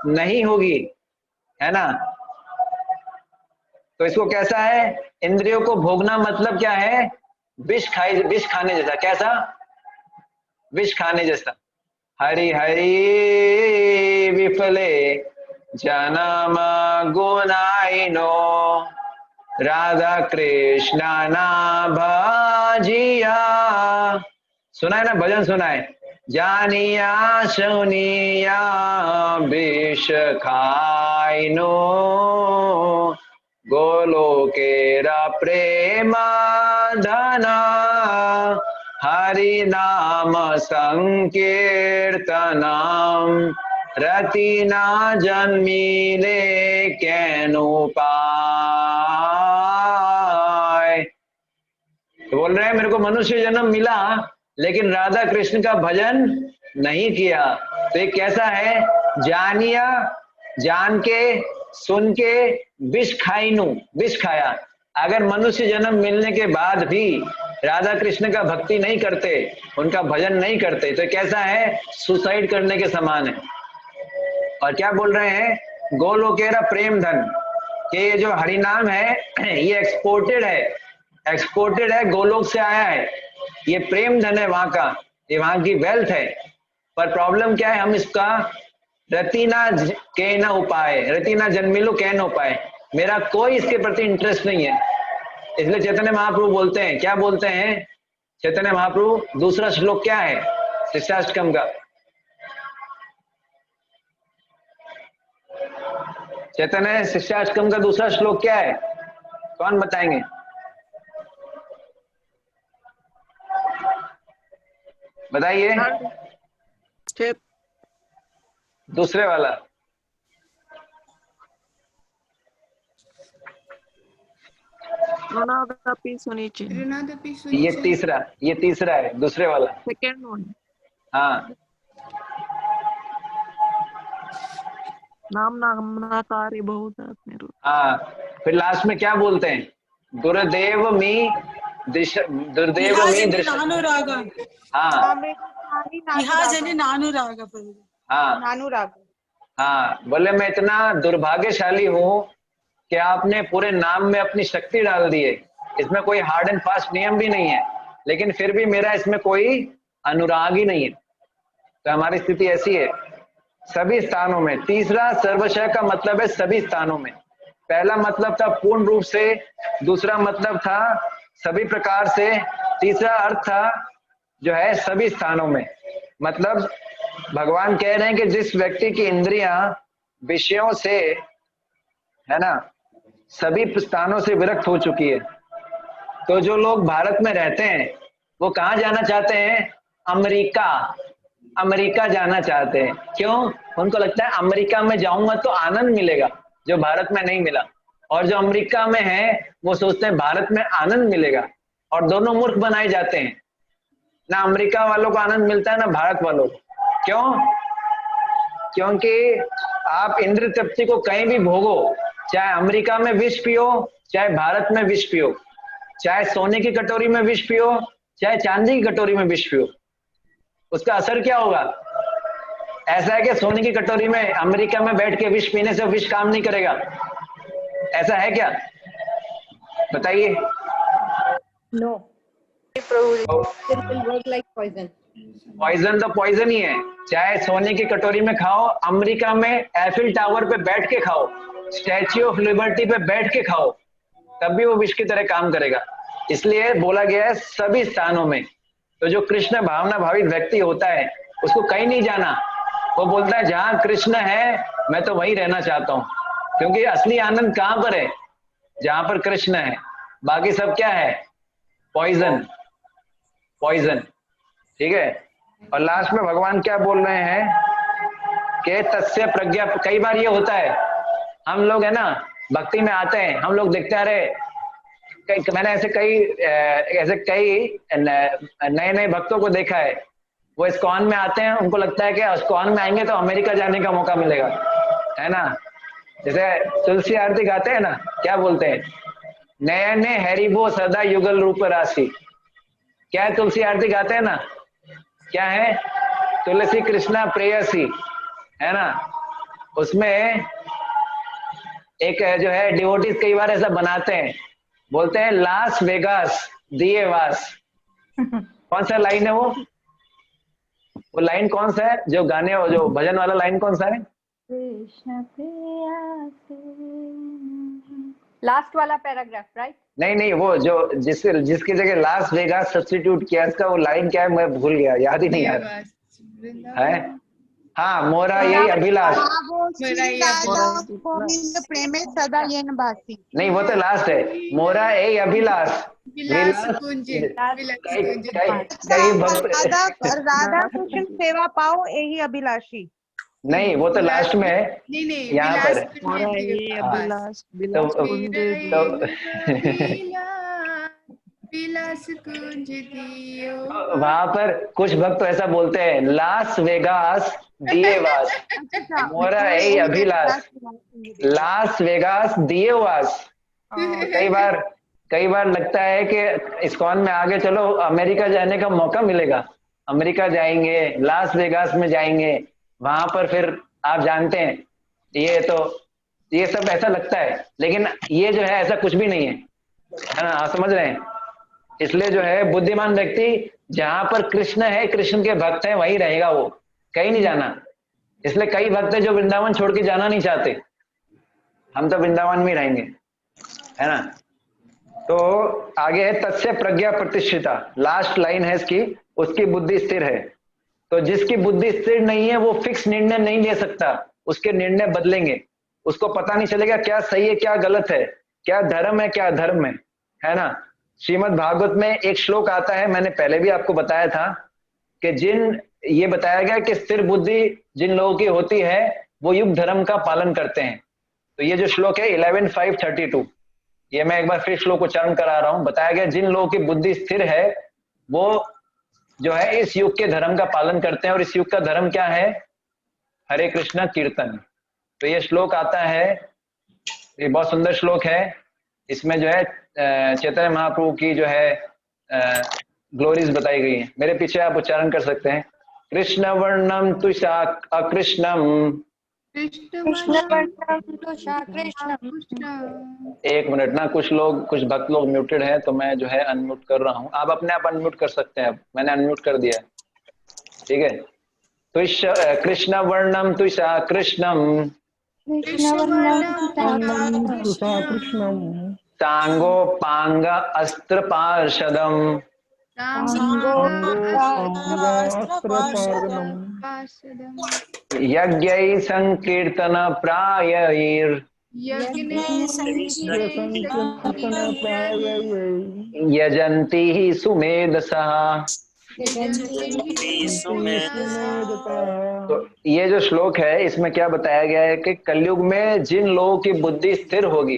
नहीं होगी, है ना। तो इसको कैसा है? इंद्रियों को भोगना मतलब क्या है? विष खाने जैसा। कैसा? विष खाने जैसा। हरि हरि विफले जन्म गुणाइनो राधा कृष्णा ना भजिया। सुना है ना, भजन सुना है? जानिया सुनिया विष खाइनो गोलोकेरा प्रेमा धना हरि नाम संकीर्तनम रति ना जन्मीले कैनु पाय। तो बोल रहे हैं मेरे को मनुष्य जन्म मिला लेकिन राधा कृष्ण का भजन नहीं किया। तो ये कैसा है? जानिया, जान के, सुन के, विष खाइनु, विष खाया। अगर मनुष्य जन्म मिलने के बाद भी राधा कृष्ण का भक्ति नहीं करते, उनका भजन नहीं करते, तो कैसा है? सुसाइड करने के समान है। और क्या बोल रहे हैं, गोलोकेरा प्रेम धन, कि ये जो हरिनाम है ये एक्सपोर्टेड है, गोलोक से आया है, ये प्रेम धन है वहां का, ये वहां की वेल्थ है। पर प्रॉब्लम क्या है, हम इसका रतीना के न उपाय, रतीना जन्मिलु के न उपाय, मेरा कोई इसके प्रति इंटरेस्ट नहीं है। इसलिए चैतन्य महाप्रभु बोलते हैं, क्या बोलते हैं चैतन्य महाप्रभु, दूसरा श्लोक क्या है शिष्टाष्टकम का, चैतन्य शिष्टाष्टकम का दूसरा श्लोक क्या है, कौन बताएंगे? बताइए दूसरे वाला। ये तीसरा है, दूसरे वाला, सेकेंड वन। हाँ नाम नामनाकारी बहुत। हाँ, फिर लास्ट में क्या बोलते हैं, दुर्देव मी दृश, दुर्देव मी दृश, हाँ हाँ, बोले मैं इतना दुर्भाग्यशाली हूँ कि आपने पूरे नाम में अपनी शक्ति डाल दी है, इसमें कोई हार्ड एंड फास्ट नियम भी नहीं है, लेकिन फिर भी मेरा इसमें कोई अनुराग ही नहीं है। तो हमारी स्थिति ऐसी है सभी स्थानों में। तीसरा सर्वशः का मतलब है सभी स्थानों में, पहला मतलब था पूर्ण रूप से, दूसरा मतलब था सभी प्रकार से, तीसरा अर्थ था जो है सभी स्थानों में। मतलब भगवान कह रहे हैं कि जिस व्यक्ति की इंद्रियां विषयों से, है ना, सभी स्थानों से विरक्त हो चुकी है, तो जो लोग भारत में रहते हैं वो कहाँ जाना चाहते हैं, अमेरिका जाना चाहते हैं। क्यों? उनको लगता है अमेरिका में जाऊंगा तो आनंद मिलेगा जो भारत में नहीं मिला, और जो अमेरिका में है वो सोचते हैं भारत में आनंद मिलेगा, और दोनों मूर्ख बनाए जाते हैं, ना अमेरिका वालों को आनंद मिलता है ना भारत वालों को। क्यों? क्योंकि आप इंद्र तृप्ति को कहीं भी भोगो, चाहे अमेरिका में विष पियो, चाहे भारत में विष पियो, चाहे सोने की कटोरी में विष पियो, चाहे चांदी की कटोरी में विष पियो, उसका असर क्या होगा? ऐसा है कि सोने की कटोरी में अमेरिका में बैठ के विष पीने से विष काम नहीं करेगा, ऐसा है क्या? बताइए। No. It will work like poison. Poison तो पॉइजन ही है, चाहे सोने की कटोरी में खाओ, अमेरिका में एफिल टावर पे बैठ के खाओ, स्टैच्यू ऑफ लिबर्टी पे बैठ के खाओ, तब भी वो विष की तरह काम करेगा। इसलिए बोला गया है सभी स्थानों में। तो जो कृष्ण भावना भावित व्यक्ति होता है उसको कहीं नहीं जाना, वो बोलता है जहां कृष्ण है मैं तो वहीं रहना चाहता हूँ, क्योंकि असली आनंद कहाँ पर है, जहां पर कृष्ण है, बाकी सब क्या है, पॉइजन। ठीक है। और लास्ट में भगवान क्या बोल रहे हैं कि तस्य प्रज्ञा। कई बार ये होता है, हम लोग है ना भक्ति में आते हैं, हम लोग देखते हैं, अरे मैंने ऐसे कई नए नए भक्तों को देखा है, वो इस्कॉन में आते हैं, उनको लगता है कि इस्कॉन में आएंगे तो अमेरिका जाने का मौका मिलेगा, है ना। जैसे तुलसी आरती गाते हैं ना, क्या बोलते हैं, नयने हरिबो सदा युगल रूप राशि, क्या है तुलसी आरती गाते हैं ना, क्या है, तुलसी कृष्णा प्रेयसी, है ना। उसमें एक जो है डिवोटीज कई बार ऐसा बनाते हैं, बोलते हैं लास वेगास दिए वास। कौन सा लाइन है वो लाइन कौन सा है, जो गाने जो भजन वाला लाइन कौन सा है, लास्ट वाला पैराग्राफ, राइट? नहीं, वो जो जिसकी जगह लास वेगास सब्स्टिट्यूट किया, इसका वो लाइन क्या है, मैं भूल गया, याद ही नहीं आ रहा है। हाँ, मोरा यही अभिलाष, नहीं वो तो लास्ट है, मोरा यही अभिलाष राधा कृष्ण सेवा पाओ यही अभिलाषी, नहीं वो तो लास्ट में है, यहाँ पर वहां पर कुछ भक्त तो ऐसा बोलते हैं, लास वेगास दिए वास, मोरा यही अभिलाष, लास वेगास दिए वास। कई बार लगता है कि इस्कॉन में आगे चलो अमेरिका जाने का मौका मिलेगा, अमेरिका जाएंगे, लास वेगास में जाएंगे, वहां पर फिर आप जानते हैं ये सब ऐसा लगता है, लेकिन ये जो है ऐसा कुछ भी नहीं है ना, आप समझ रहे हैं। इसलिए जो है बुद्धिमान व्यक्ति जहां पर कृष्ण है, कृष्ण के भक्त हैं, वहीं रहेगा, वो कहीं नहीं जाना। इसलिए कई भक्त हैं जो वृंदावन छोड़ के जाना नहीं चाहते, हम तो वृंदावन में रहेंगे, है ना। तो आगे है तस्य प्रज्ञा प्रतिष्ठिता, लास्ट लाइन है इसकी, उसकी बुद्धि स्थिर है। तो जिसकी बुद्धि स्थिर नहीं है वो फिक्स निर्णय नहीं ले सकता, उसके निर्णय बदलेंगे, उसको पता नहीं चलेगा क्या सही है क्या गलत है, क्या धर्म है क्या अधर्म है ना। श्रीमद् भागवत में एक श्लोक आता है, मैंने पहले भी आपको बताया था कि ये बताया गया कि स्थिर बुद्धि जिन लोगों की होती है वो युग धर्म का पालन करते हैं। तो ये जो श्लोक है 11:5:32, ये मैं एक बार फिर श्लोक उच्चारण करा रहा हूं। बताया गया जिन लोगों की बुद्धि स्थिर है वो जो है इस युग के धर्म का पालन करते हैं, और इस युग का धर्म क्या है? हरे कृष्ण कीर्तन। तो ये श्लोक आता है, ये बहुत सुंदर श्लोक है, इसमें जो है चैतन्य महाप्रभु की जो है ग्लोरीज बताई गई है। मेरे पीछे आप उच्चारण कर सकते हैं, कृष्ण वर्णम तुषा अकृष्णम, एक मिनट ना, कुछ भक्त लोग म्यूटेड है, तो मैं जो है अनम्यूट कर रहा हूँ। आप अपने आप अनम्यूट कर सकते हैं, मैंने अनम्यूट कर दिया है, ठीक है। कृष्ण वर्णम तुषा कृष्णम सांगोपांग अस्त्र पार्षदम यज्ञै संकीर्तन प्रायैर् यजन्ति ही सुमेधसः। तो ये जो श्लोक है इसमें क्या बताया गया है कि कलयुग में जिन लोगों की बुद्धि स्थिर होगी,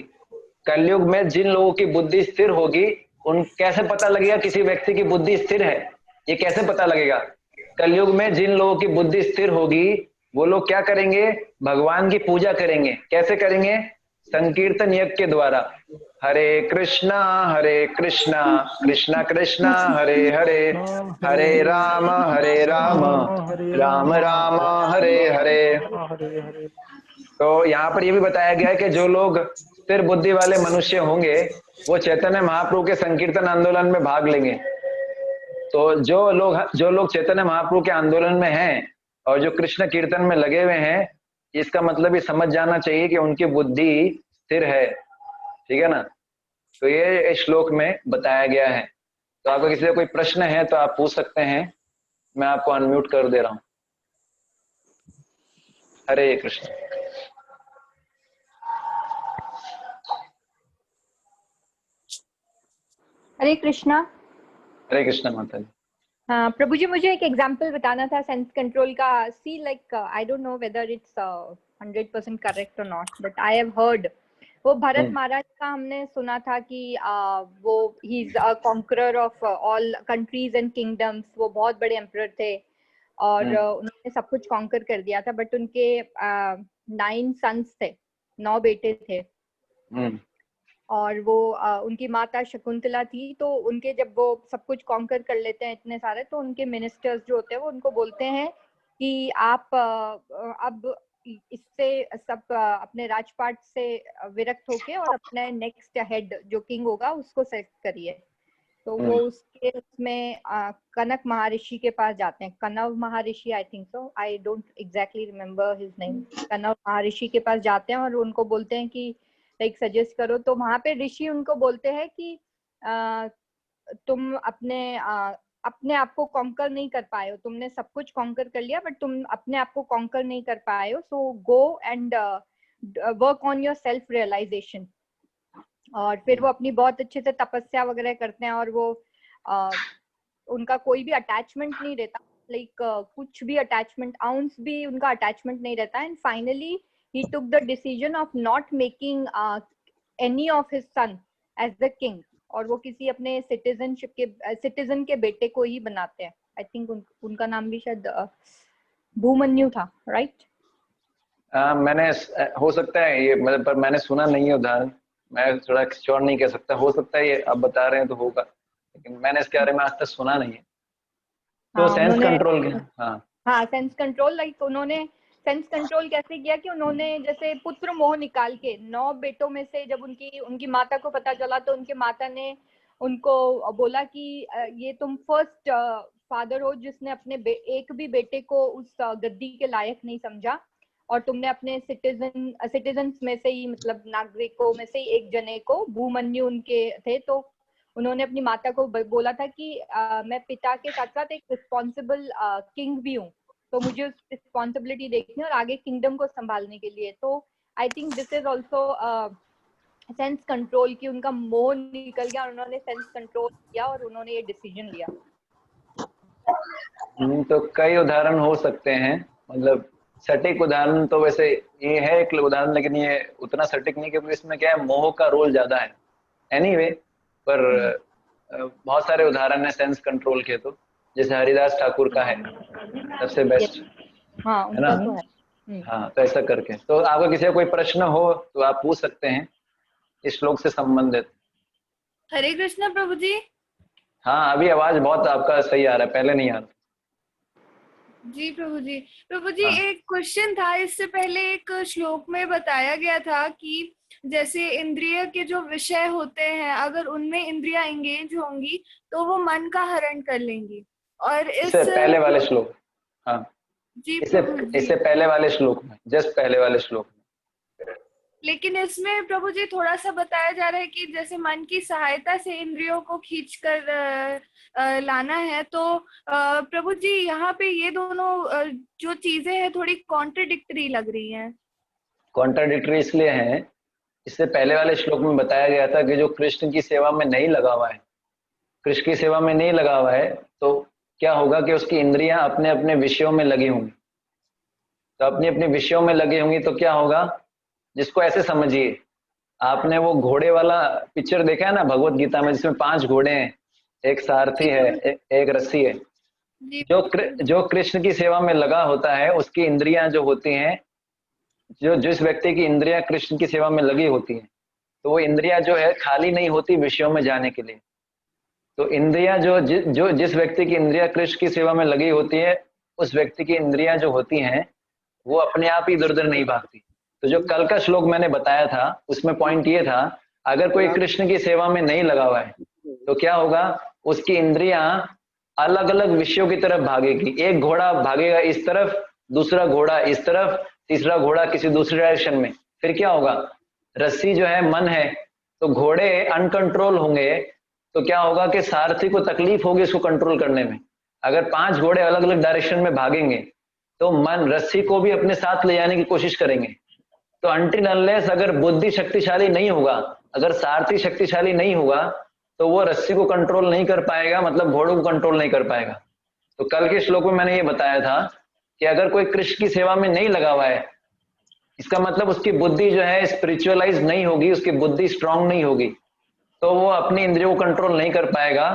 कलयुग में जिन लोगों की बुद्धि स्थिर होगी, उन कैसे पता लगेगा किसी व्यक्ति की बुद्धि स्थिर है? ये कैसे पता लगेगा? कलयुग में जिन लोगों की बुद्धि स्थिर होगी वो लोग क्या करेंगे? भगवान की पूजा करेंगे। कैसे करेंगे? संकीर्तन यज्ञ के द्वारा। हरे कृष्णा कृष्णा कृष्णा हरे हरे, हरे राम राम राम हरे हरे। तो यहाँ पर ये भी बताया गया है कि जो लोग स्थिर बुद्धि वाले मनुष्य होंगे वो चैतन्य महाप्रभु के संकीर्तन आंदोलन में भाग लेंगे। तो जो लोग चैतन्य महाप्रभु के आंदोलन में हैं और जो कृष्ण कीर्तन में लगे हुए हैं, इसका मतलब ये समझ जाना चाहिए कि उनकी बुद्धि स्थिर है, ठीक है ना। तो ये इस श्लोक में बताया गया है। तो आपको किसी का कोई प्रश्न है तो आप पूछ सकते हैं, मैं आपको अनम्यूट कर दे रहा हूं। हरे कृष्ण। हरे कृष्णा। हरे कृष्ण माता जी। हाँ प्रभु जी, मुझे एक एग्जांपल बताना था सेंस कंट्रोल का। See like I don't know whether it's 100% correct or not, but I have heard, वो भरत महाराज का हमने सुना था कि वो ही is a conqueror of all countries and kingdoms. वो बहुत बड़े एम्परर थे और उन्होंने सब कुछ कॉन्कर कर दिया था, बट उनके 9 सन्स थे, 9 बेटे थे। और वो उनकी माता शकुंतला थी। तो उनके जब वो सब कुछ कॉन्कर कर लेते हैं इतने सारे, तो उनके मिनिस्टर्स जो होते हैं वो उनको बोलते हैं कि आप अब इससे सब अपने राजपाट से विरक्त होके और अपने नेक्स्ट हेड जो किंग होगा उसको सेलेक्ट करिए। तो वो उसमें कनक महर्षि के पास जाते हैं, Kanva Maharshi, I think so, I don't exactly remember his name. Kanva Maharshi के पास जाते हैं और उनको बोलते हैं कि लाइक सजेस्ट करो। तो वहां पे ऋषि उनको बोलते हैं कि तुम अपने आप को कॉन्कर नहीं कर पाए हो, तुमने सब कुछ कॉन्कर कर लिया बट तुम अपने आप को कॉन्कर नहीं कर पाए हो, so go and work on your self realisation. और फिर वो अपनी बहुत अच्छे से तपस्या वगैरह करते हैं और वो उनका कोई भी अटैचमेंट नहीं रहता, लाइक कुछ भी अटैचमेंट, आउंस भी उनका अटैचमेंट नहीं रहता। And finally he took the decision of not making any of his son as the king, और वो किसी अपने सिटीजन के बेटे को ही बनाते हैं। आई थिंक उनका नाम भी शायद भूमन्यु था, राइट? मैंने, हो सकता है ये, मतलब पर मैंने सुना नहीं है उदाहरण, मैं थोड़ा श्योर नहीं कह सकता, हो सकता है ये आप बता रहे हैं तो होगा, लेकिन मैंने इसके बारे में आज तक सुना नहीं है। तो सेंस कंट्रोल के, हाँ सेंस कंट्रोल, लाइक उन्होंने सेंस कंट्रोल कैसे किया कि उन्होंने जैसे पुत्र मोह निकाल के 9 बेटों में से जब उनकी माता को पता चला तो उनके माता ने उनको बोला कि ये तुम फर्स्ट फादर हो जिसने अपने एक भी बेटे को उस गद्दी के लायक नहीं समझा, और तुमने अपने सिटीजन्स में से ही, मतलब नागरिकों में से ही एक जने को, भूमन्यु उनके थे, तो उन्होंने अपनी माता को बोला था कि मैं पिता के साथ साथ एक रिस्पॉन्सिबल किंग भी हूँ, तो मुझे उस रिस्पॉन्सिबिलिटी देखनी है और आगे किंगडम को संभालने के लिए। तो I think this is also sense control की उनका मोह निकल गया और उन्होंने सेंस कंट्रोल किया और उन्होंने ये डिसीजन लिया। तो कई उदाहरण हो सकते हैं, मतलब सटीक उदाहरण तो वैसे ये है एक उदाहरण, लेकिन ये उतना सटीक नहीं क्योंकि इसमें क्या है, मोह का रोल ज्यादा है। एनीवे, पर बहुत सारे उदाहरण है सेंस कंट्रोल के, तो जैसे हरिदास ठाकुर का है सबसे बेस्ट, हाँ, है ना? तो है। हाँ, तो ऐसा करके, तो आपका किसी का कोई प्रश्न हो तो आप पूछ सकते हैं इस श्लोक से संबंधित। हरे कृष्णा प्रभु जी। हाँ, अभी आवाज बहुत आपका सही आ रहा है, पहले नहीं आ रहा। जी प्रभु जी। प्रभु जी, हाँ। एक क्वेश्चन था, इससे पहले एक श्लोक में बताया गया था कि जैसे इंद्रिय के जो विषय होते हैं, अगर उनमें इंद्रियां एंगेज होंगी तो वो मन का हरण कर लेंगी। और इससे पहले वाले श्लोक, हाँ जी इससे पहले वाले श्लोक में, जस्ट पहले वाले श्लोक में। लेकिन इसमें प्रभु जी थोड़ा सा बताया जा रहा है कि जैसे मन की सहायता से इंद्रियों को खींच कर लाना है, तो प्रभु जी यहाँ पे ये दोनों जो चीजें हैं थोड़ी कॉन्ट्रडिक्टरी लग रही हैं। कॉन्ट्राडिक्टरी इसलिए है, इससे पहले वाले श्लोक में बताया गया था कि जो कृष्ण की सेवा में नहीं लगा हुआ है, कृष्ण की सेवा में नहीं लगा हुआ है, तो क्या होगा कि उसकी इंद्रियां अपने अपने विषयों में लगी होंगी। तो अपने अपने विषयों में लगी होंगी तो क्या होगा, जिसको ऐसे समझिए, आपने वो घोड़े वाला पिक्चर देखा है ना भगवत गीता में, जिसमें 5 घोड़े हैं, एक सारथी है, एक रस्सी है। जो कृष्ण की सेवा में लगा होता है उसकी इंद्रियां जो होती हैं, जिस व्यक्ति की इंद्रियां कृष्ण की सेवा में लगी होती हैं, तो वो इंद्रियां जो है खाली नहीं होती विषयों में जाने के लिए। तो इंद्रियां जो जिस व्यक्ति की इंद्रियां कृष्ण की सेवा में लगी होती है, उस व्यक्ति की इंद्रियां जो होती हैं वो अपने आप ही इधर उधर नहीं भागती। तो जो कल का श्लोक मैंने बताया था उसमें पॉइंट ये था, अगर कोई कृष्ण की सेवा में नहीं लगा हुआ है तो क्या होगा, उसकी इंद्रियां अलग अलग विषयों की तरफ भागेगी। एक घोड़ा भागेगा इस तरफ, दूसरा घोड़ा इस तरफ, तीसरा घोड़ा किसी दूसरे डायरेक्शन में। फिर क्या होगा, रस्सी जो है मन है, तो घोड़े अनकंट्रोल होंगे, तो क्या होगा कि सारथी को तकलीफ होगी इसको कंट्रोल करने में। अगर 5 घोड़े अलग अलग डायरेक्शन में भागेंगे तो मन रस्सी को भी अपने साथ ले जाने की कोशिश करेंगे। तो अनटिल अनलेस अगर बुद्धि शक्तिशाली नहीं होगा, अगर सारथी शक्तिशाली नहीं होगा, तो वो रस्सी को कंट्रोल नहीं कर पाएगा, मतलब घोड़ों को कंट्रोल नहीं कर पाएगा। तो कल के श्लोक में मैंने ये बताया था कि अगर कोई कृष्ण की सेवा में नहीं लगा हुआ है, इसका मतलब उसकी बुद्धि जो है स्पिरिचुअलाइज नहीं होगी, उसकी बुद्धि स्ट्रांग नहीं होगी, तो वो अपनी इंद्रियों को कंट्रोल नहीं कर पाएगा।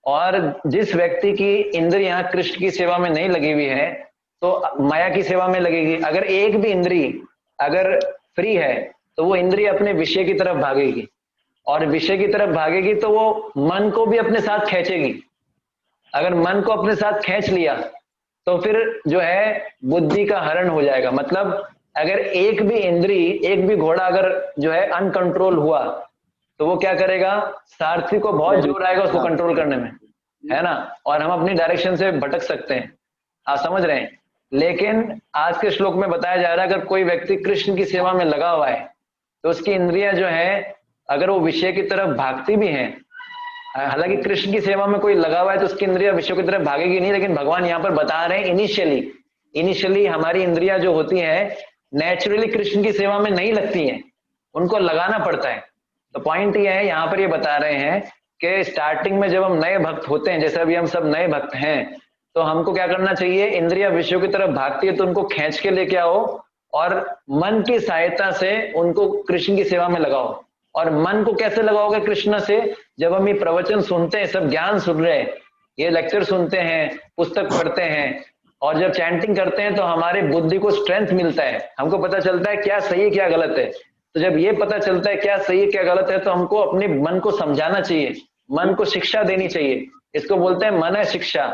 और जिस व्यक्ति की इंद्रियां कृष्ण की सेवा में नहीं लगी हुई है तो माया की सेवा में लगेगी। अगर एक भी इंद्री अगर फ्री है तो वो इंद्रिय अपने विषय की तरफ भागेगी, और विषय की तरफ भागेगी तो वो मन को भी अपने साथ खींचेगी। अगर मन को अपने साथ खींच लिया तो फिर जो है बुद्धि का हरण हो जाएगा। मतलब अगर एक भी इंद्री, एक भी घोड़ा अगर जो है अनकंट्रोल हुआ तो वो क्या करेगा, सारथी को बहुत जोर आएगा उसको कंट्रोल करने में, है ना, और हम अपनी डायरेक्शन से भटक सकते हैं। आप समझ रहे हैं। लेकिन आज के श्लोक में बताया जा रहा है अगर कोई व्यक्ति कृष्ण की सेवा में लगा हुआ है तो उसकी इंद्रियां जो है अगर वो विषय की तरफ भागती भी हैं, हालांकि कृष्ण की सेवा में कोई लगा हुआ है तो उसकी इंद्रियां विषयों की तरफ भागेगी नहीं, लेकिन भगवान यहाँ पर बता रहे हैं इनिशियली हमारी इंद्रियां जो होती हैं नेचुरली कृष्ण की सेवा में नहीं लगती हैं, उनको लगाना पड़ता है। तो पॉइंट ये है, यहाँ पर ये बता रहे हैं कि स्टार्टिंग में जब हम नए भक्त होते हैं, जैसे अभी हम सब नए भक्त हैं, तो हमको क्या करना चाहिए, इंद्रिया विषयों की तरफ भागती है तो उनको खींच के लेके आओ और मन की सहायता से उनको कृष्ण की सेवा में लगाओ। और मन को कैसे लगाओगे कृष्ण से, जब हम ये प्रवचन सुनते हैं, सब ज्ञान सुन रहे हैं, ये लेक्चर सुनते हैं, पुस्तक पढ़ते हैं, और जब चैंटिंग करते हैं तो हमारे बुद्धि को स्ट्रेंथ मिलता है, हमको पता चलता है क्या सही है क्या गलत है। तो जब ये पता चलता है क्या सही है क्या गलत है तो हमको अपने मन को समझाना चाहिए, मन को शिक्षा देनी चाहिए। इसको बोलते हैं मन शिक्षा।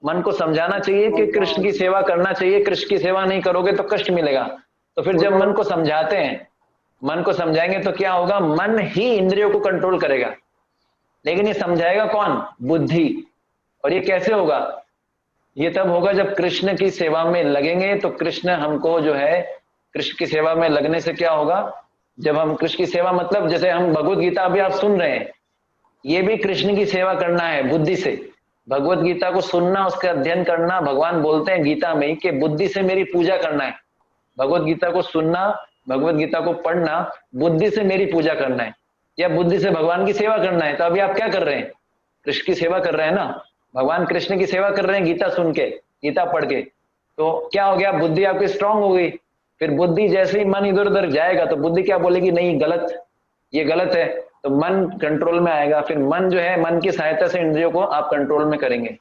मन को समझाना चाहिए कि कृष्ण की सेवा करना चाहिए, कृष्ण की सेवा नहीं करोगे तो कष्ट मिलेगा। तो फिर जब मन को समझाते हैं, मन को समझाएंगे तो क्या होगा, मन ही इंद्रियों को कंट्रोल करेगा। लेकिन ये समझाएगा कौन? बुद्धि। और ये कैसे होगा? ये तब होगा जब कृष्ण की सेवा में लगेंगे। तो कृष्ण हमको जो है, कृष्ण की सेवा में लगने से क्या होगा, जब हम कृष्ण की सेवा, मतलब जैसे हम भगवत गीता अभी आप सुन रहे हैं, ये भी कृष्ण की सेवा करना है बुद्धि से। भगवत गीता को सुनना, उसका अध्ययन करना, भगवान बोलते हैं गीता में कि बुद्धि से मेरी पूजा करना है। भगवत गीता को सुनना, भगवत गीता को पढ़ना, बुद्धि से मेरी पूजा करना है, या बुद्धि से भगवान की सेवा करना है। तो अभी आप क्या कर रहे हैं? कृष्ण की सेवा कर रहे हैं ना, भगवान कृष्ण की सेवा कर रहे हैं गीता सुन के, गीता पढ़ के। तो क्या हो गया, बुद्धि आपकी स्ट्रांग हो गई। फिर बुद्धि जैसे ही मन इधर उधर जाएगा तो बुद्धि क्या बोलेगी, नहीं गलत, ये गलत है। तो मन कंट्रोल में आएगा। फिर मन जो है, मन की सहायता से इंद्रियों को आप कंट्रोल में करेंगे।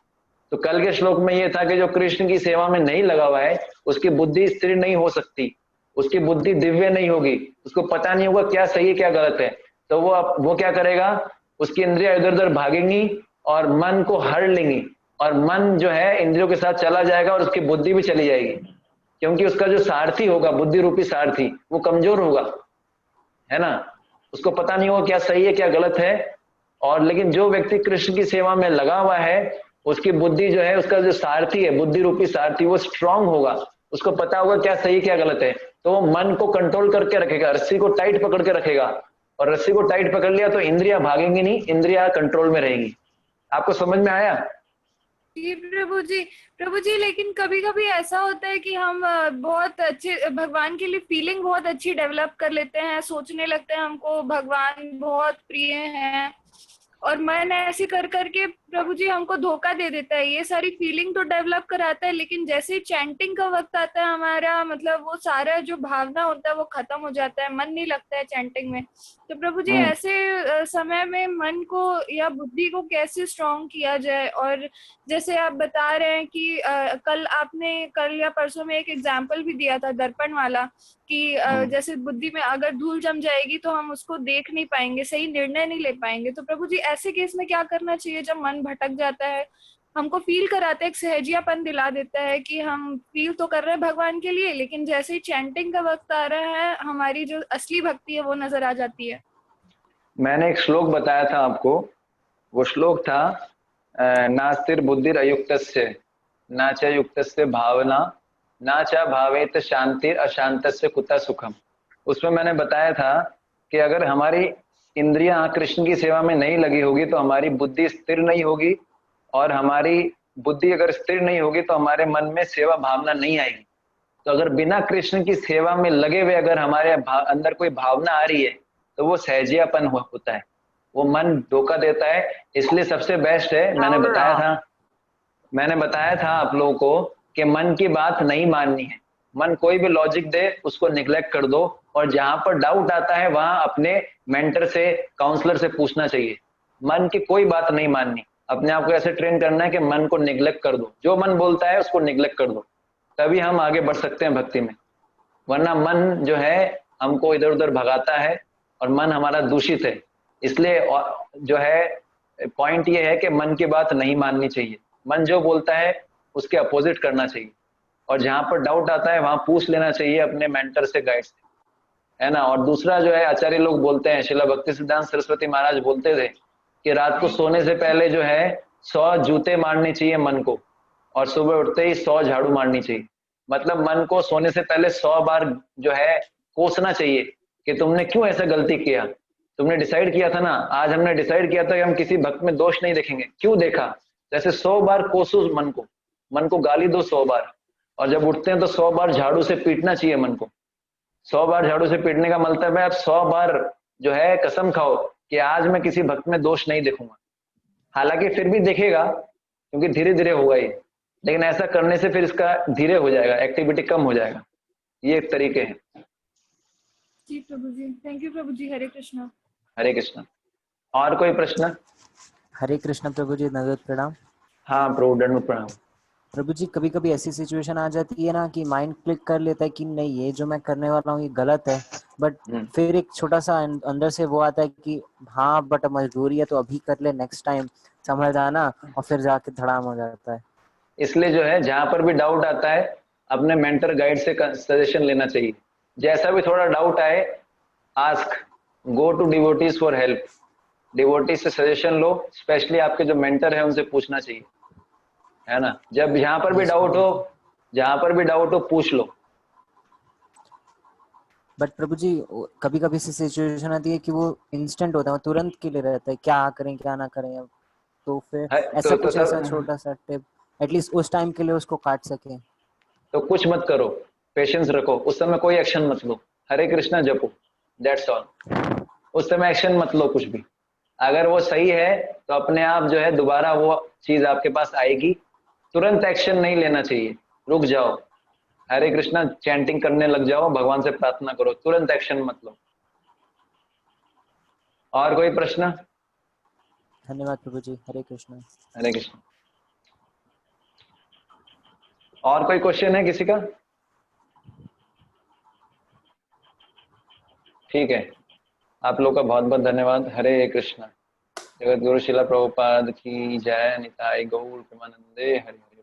तो कल के श्लोक में ये था कि जो कृष्ण की सेवा में नहीं लगा हुआ है उसकी बुद्धि स्थिर नहीं हो सकती, उसकी बुद्धि दिव्य नहीं होगी, उसको पता नहीं होगा क्या सही है क्या गलत है। तो वो क्या करेगा, उसकी इंद्रियां इधर उधर भागेंगी और मन को हर लेंगी, और मन जो है इंद्रियों के साथ चला जाएगा और उसकी बुद्धि भी चली जाएगी, क्योंकि उसका जो सारथी होगा, बुद्धि रूपी सारथी, वो कमजोर होगा, है ना। उसको पता नहीं होगा क्या सही है क्या गलत है। और लेकिन जो व्यक्ति कृष्ण की सेवा में लगा हुआ है, उसकी बुद्धि जो है, उसका जो सारथी है, बुद्धि रूपी सारथी, वो स्ट्रांग होगा, उसको पता होगा क्या सही क्या गलत है। तो वो मन को कंट्रोल करके रखेगा, रस्सी को टाइट पकड़ के रखेगा, और रस्सी को टाइट पकड़ लिया तो इंद्रियां भागेंगी नहीं, इंद्रियां कंट्रोल में रहेंगी। आपको समझ में आया? जी प्रभु जी, लेकिन कभी कभी ऐसा होता है कि हम बहुत अच्छे भगवान के लिए फीलिंग बहुत अच्छी डेवलप कर लेते हैं, सोचने लगते हैं हमको भगवान बहुत प्रिय हैं, और मन ऐसे कर करके प्रभु जी हमको धोखा दे देता है। ये सारी फीलिंग तो डेवलप कराता है, लेकिन जैसे ही चैंटिंग का वक्त आता है हमारा, मतलब वो सारा जो भावना होता है वो खत्म हो जाता है, मन नहीं लगता है चैंटिंग में। तो प्रभु जी ऐसे समय में मन को या बुद्धि को कैसे स्ट्रॉन्ग किया जाए? और जैसे आप बता रहे हैं कि कल या परसों में एक एग्जाम्पल भी दिया था दर्पण वाला, कि जैसे बुद्धि में अगर धूल जम जाएगी तो हम उसको देख नहीं पाएंगे, सही निर्णय नहीं ले पाएंगे। तो प्रभु जी ऐसे केस में क्या करना चाहिए जब मन भटक जाता है? हमको फील कराता है, एक सहजियापन दिला देता है कि हम फील तो कर रहे हैं भगवान के लिए, लेकिन जैसे ही चैंटिंग का वक्त आ रहा है हमारी जो असली भक्ति है वो नजर आ जाती है। मैंने एक श्लोक बताया था आपको, वो श्लोक था नास्तिर बुद्धिर अयुक्तस्य ना च युक्तस्य भावना ना च भावेत शांतिर अशांतस्य कुतः सुखम। उसमें मैंने बताया था कि अगर हमारी इंद्रियां कृष्ण की सेवा में नहीं लगी होगी तो हमारी बुद्धि स्थिर नहीं होगी, और हमारी बुद्धि अगर स्थिर नहीं होगी तो हमारे मन में सेवा भावना नहीं आएगी। तो अगर बिना कृष्ण की सेवा में लगे हुए अगर हमारे अंदर कोई भावना आ रही है तो वो सहजियापन होता है, वो मन धोखा देता है। इसलिए सबसे बेस्ट है, मैंने बताया था आप लोगों को कि मन की बात नहीं माननी है। मन कोई भी लॉजिक दे उसको निग्लेक्ट कर दो, और जहां पर डाउट आता है वहां अपने मेंटर से, काउंसलर से पूछना चाहिए। मन की कोई बात नहीं माननी, अपने आप को ऐसे ट्रेन करना है कि मन को निग्लेक्ट कर दो, जो मन बोलता है उसको निग्लेक्ट कर दो, तभी हम आगे बढ़ सकते हैं भक्ति में। वरना मन जो है हमको इधर उधर भगाता है और मन हमारा दूषित है। इसलिए जो है पॉइंट ये है कि मन की बात नहीं माननी चाहिए, मन जो बोलता है उसके अपोजिट करना चाहिए, और जहां पर डाउट आता है वहां पूछ लेना चाहिए अपने मेंटर से, गाइड से, है ना। और दूसरा जो है, आचार्य लोग बोलते हैं, श्रील भक्ति सिद्धांत सरस्वती महाराज बोलते थे कि रात को सोने से पहले जो है 100 जूते मारने चाहिए मन को, और सुबह उठते ही 100 झाड़ू मारनी चाहिए। मतलब मन को सोने से पहले 100 बार जो है कोसना चाहिए कि तुमने क्यों ऐसा गलती किया, तुमने डिसाइड किया था ना, आज हमने डिसाइड किया था कि हम किसी भक्त में दोष नहीं देखेंगे, क्यों देखा। जैसे 100 बार कोसो मन को गाली दो 100 बार, और जब उठते हैं तो 100 बार झाड़ू से पीटना चाहिए मन को। 100 बार झाड़ू से पीटने का मतलब है आप 100 बार जो है कसम खाओ कि आज मैं किसी भक्त में दोष नहीं देखूंगा। हालांकि फिर भी देखेगा, क्योंकि धीरे धीरे होगा ये, लेकिन ऐसा करने से फिर इसका धीरे हो जाएगा, एक्टिविटी कम हो जाएगा। ये एक तरीके हैं। जी प्रभु जी, थैंक यू प्रभु जी। हरे कृष्णा। हरे कृष्णा। और कोई प्रश्न? हरे कृष्णा प्रभु जी, नगद प्रणाम। हाँ प्रभु, दंडवत प्रणाम। प्रभु जी, कभी कभी ऐसी सिचुएशन आ जाती है ना कि माइंड क्लिक कर लेता है कि नहीं ये जो मैं करने वाला हूँ ये गलत है, बट फिर एक छोटा सा अंदर से वो आता है कि हाँ बट मजबूरी है तो अभी कर ले, नेक्स्ट टाइम संभल जाना, और फिर जाके धड़ाम हो जाता है। इसलिए जो है जहां पर भी डाउट आता है अपने मेंटर गाइड से सजेशन लेना चाहिए। जैसा भी थोड़ा डाउट आए, ask, go to devotees for help, devotees से सजेशन लो, स्पेशली आपके जो मेंटर है उनसे पूछना चाहिए, है ना। जब जहां पर भी डाउट हो, जहां पर भी डाउट हो पूछ लो। बट प्रभु जी कभी कभी ऐसी सिचुएशन आती है कि वो इंस्टेंट होता है, तुरंत के लिए रहता है, क्या करें क्या ना करें, अब तो फिर ऐसा कुछ ऐसा छोटा सा टिप एटलीस्ट उस टाइम के लिए उसको काट सके। तो कुछ मत करो, पेशेंस रखो, उस समय कोई एक्शन मत लो, हरे कृष्णा जपो, दैट्स ऑल। उस समय एक्शन मत लो कुछ भी। अगर वो सही है तो अपने आप जो है दोबारा वो चीज आपके पास आएगी। तुरंत एक्शन नहीं लेना चाहिए, रुक जाओ, हरे कृष्णा चैंटिंग करने लग जाओ, भगवान से प्रार्थना करो, तुरंत एक्शन मत लो। और कोई प्रश्न? धन्यवाद प्रभु जी, हरे कृष्णा। हरे कृष्ण। और कोई क्वेश्चन है किसी का? ठीक है, आप लोग का बहुत बहुत धन्यवाद। हरे कृष्णा। जगत गुरु शिला प्रभुपाद की जय। निताई गौर प्रेमानंदे। हरे हरे।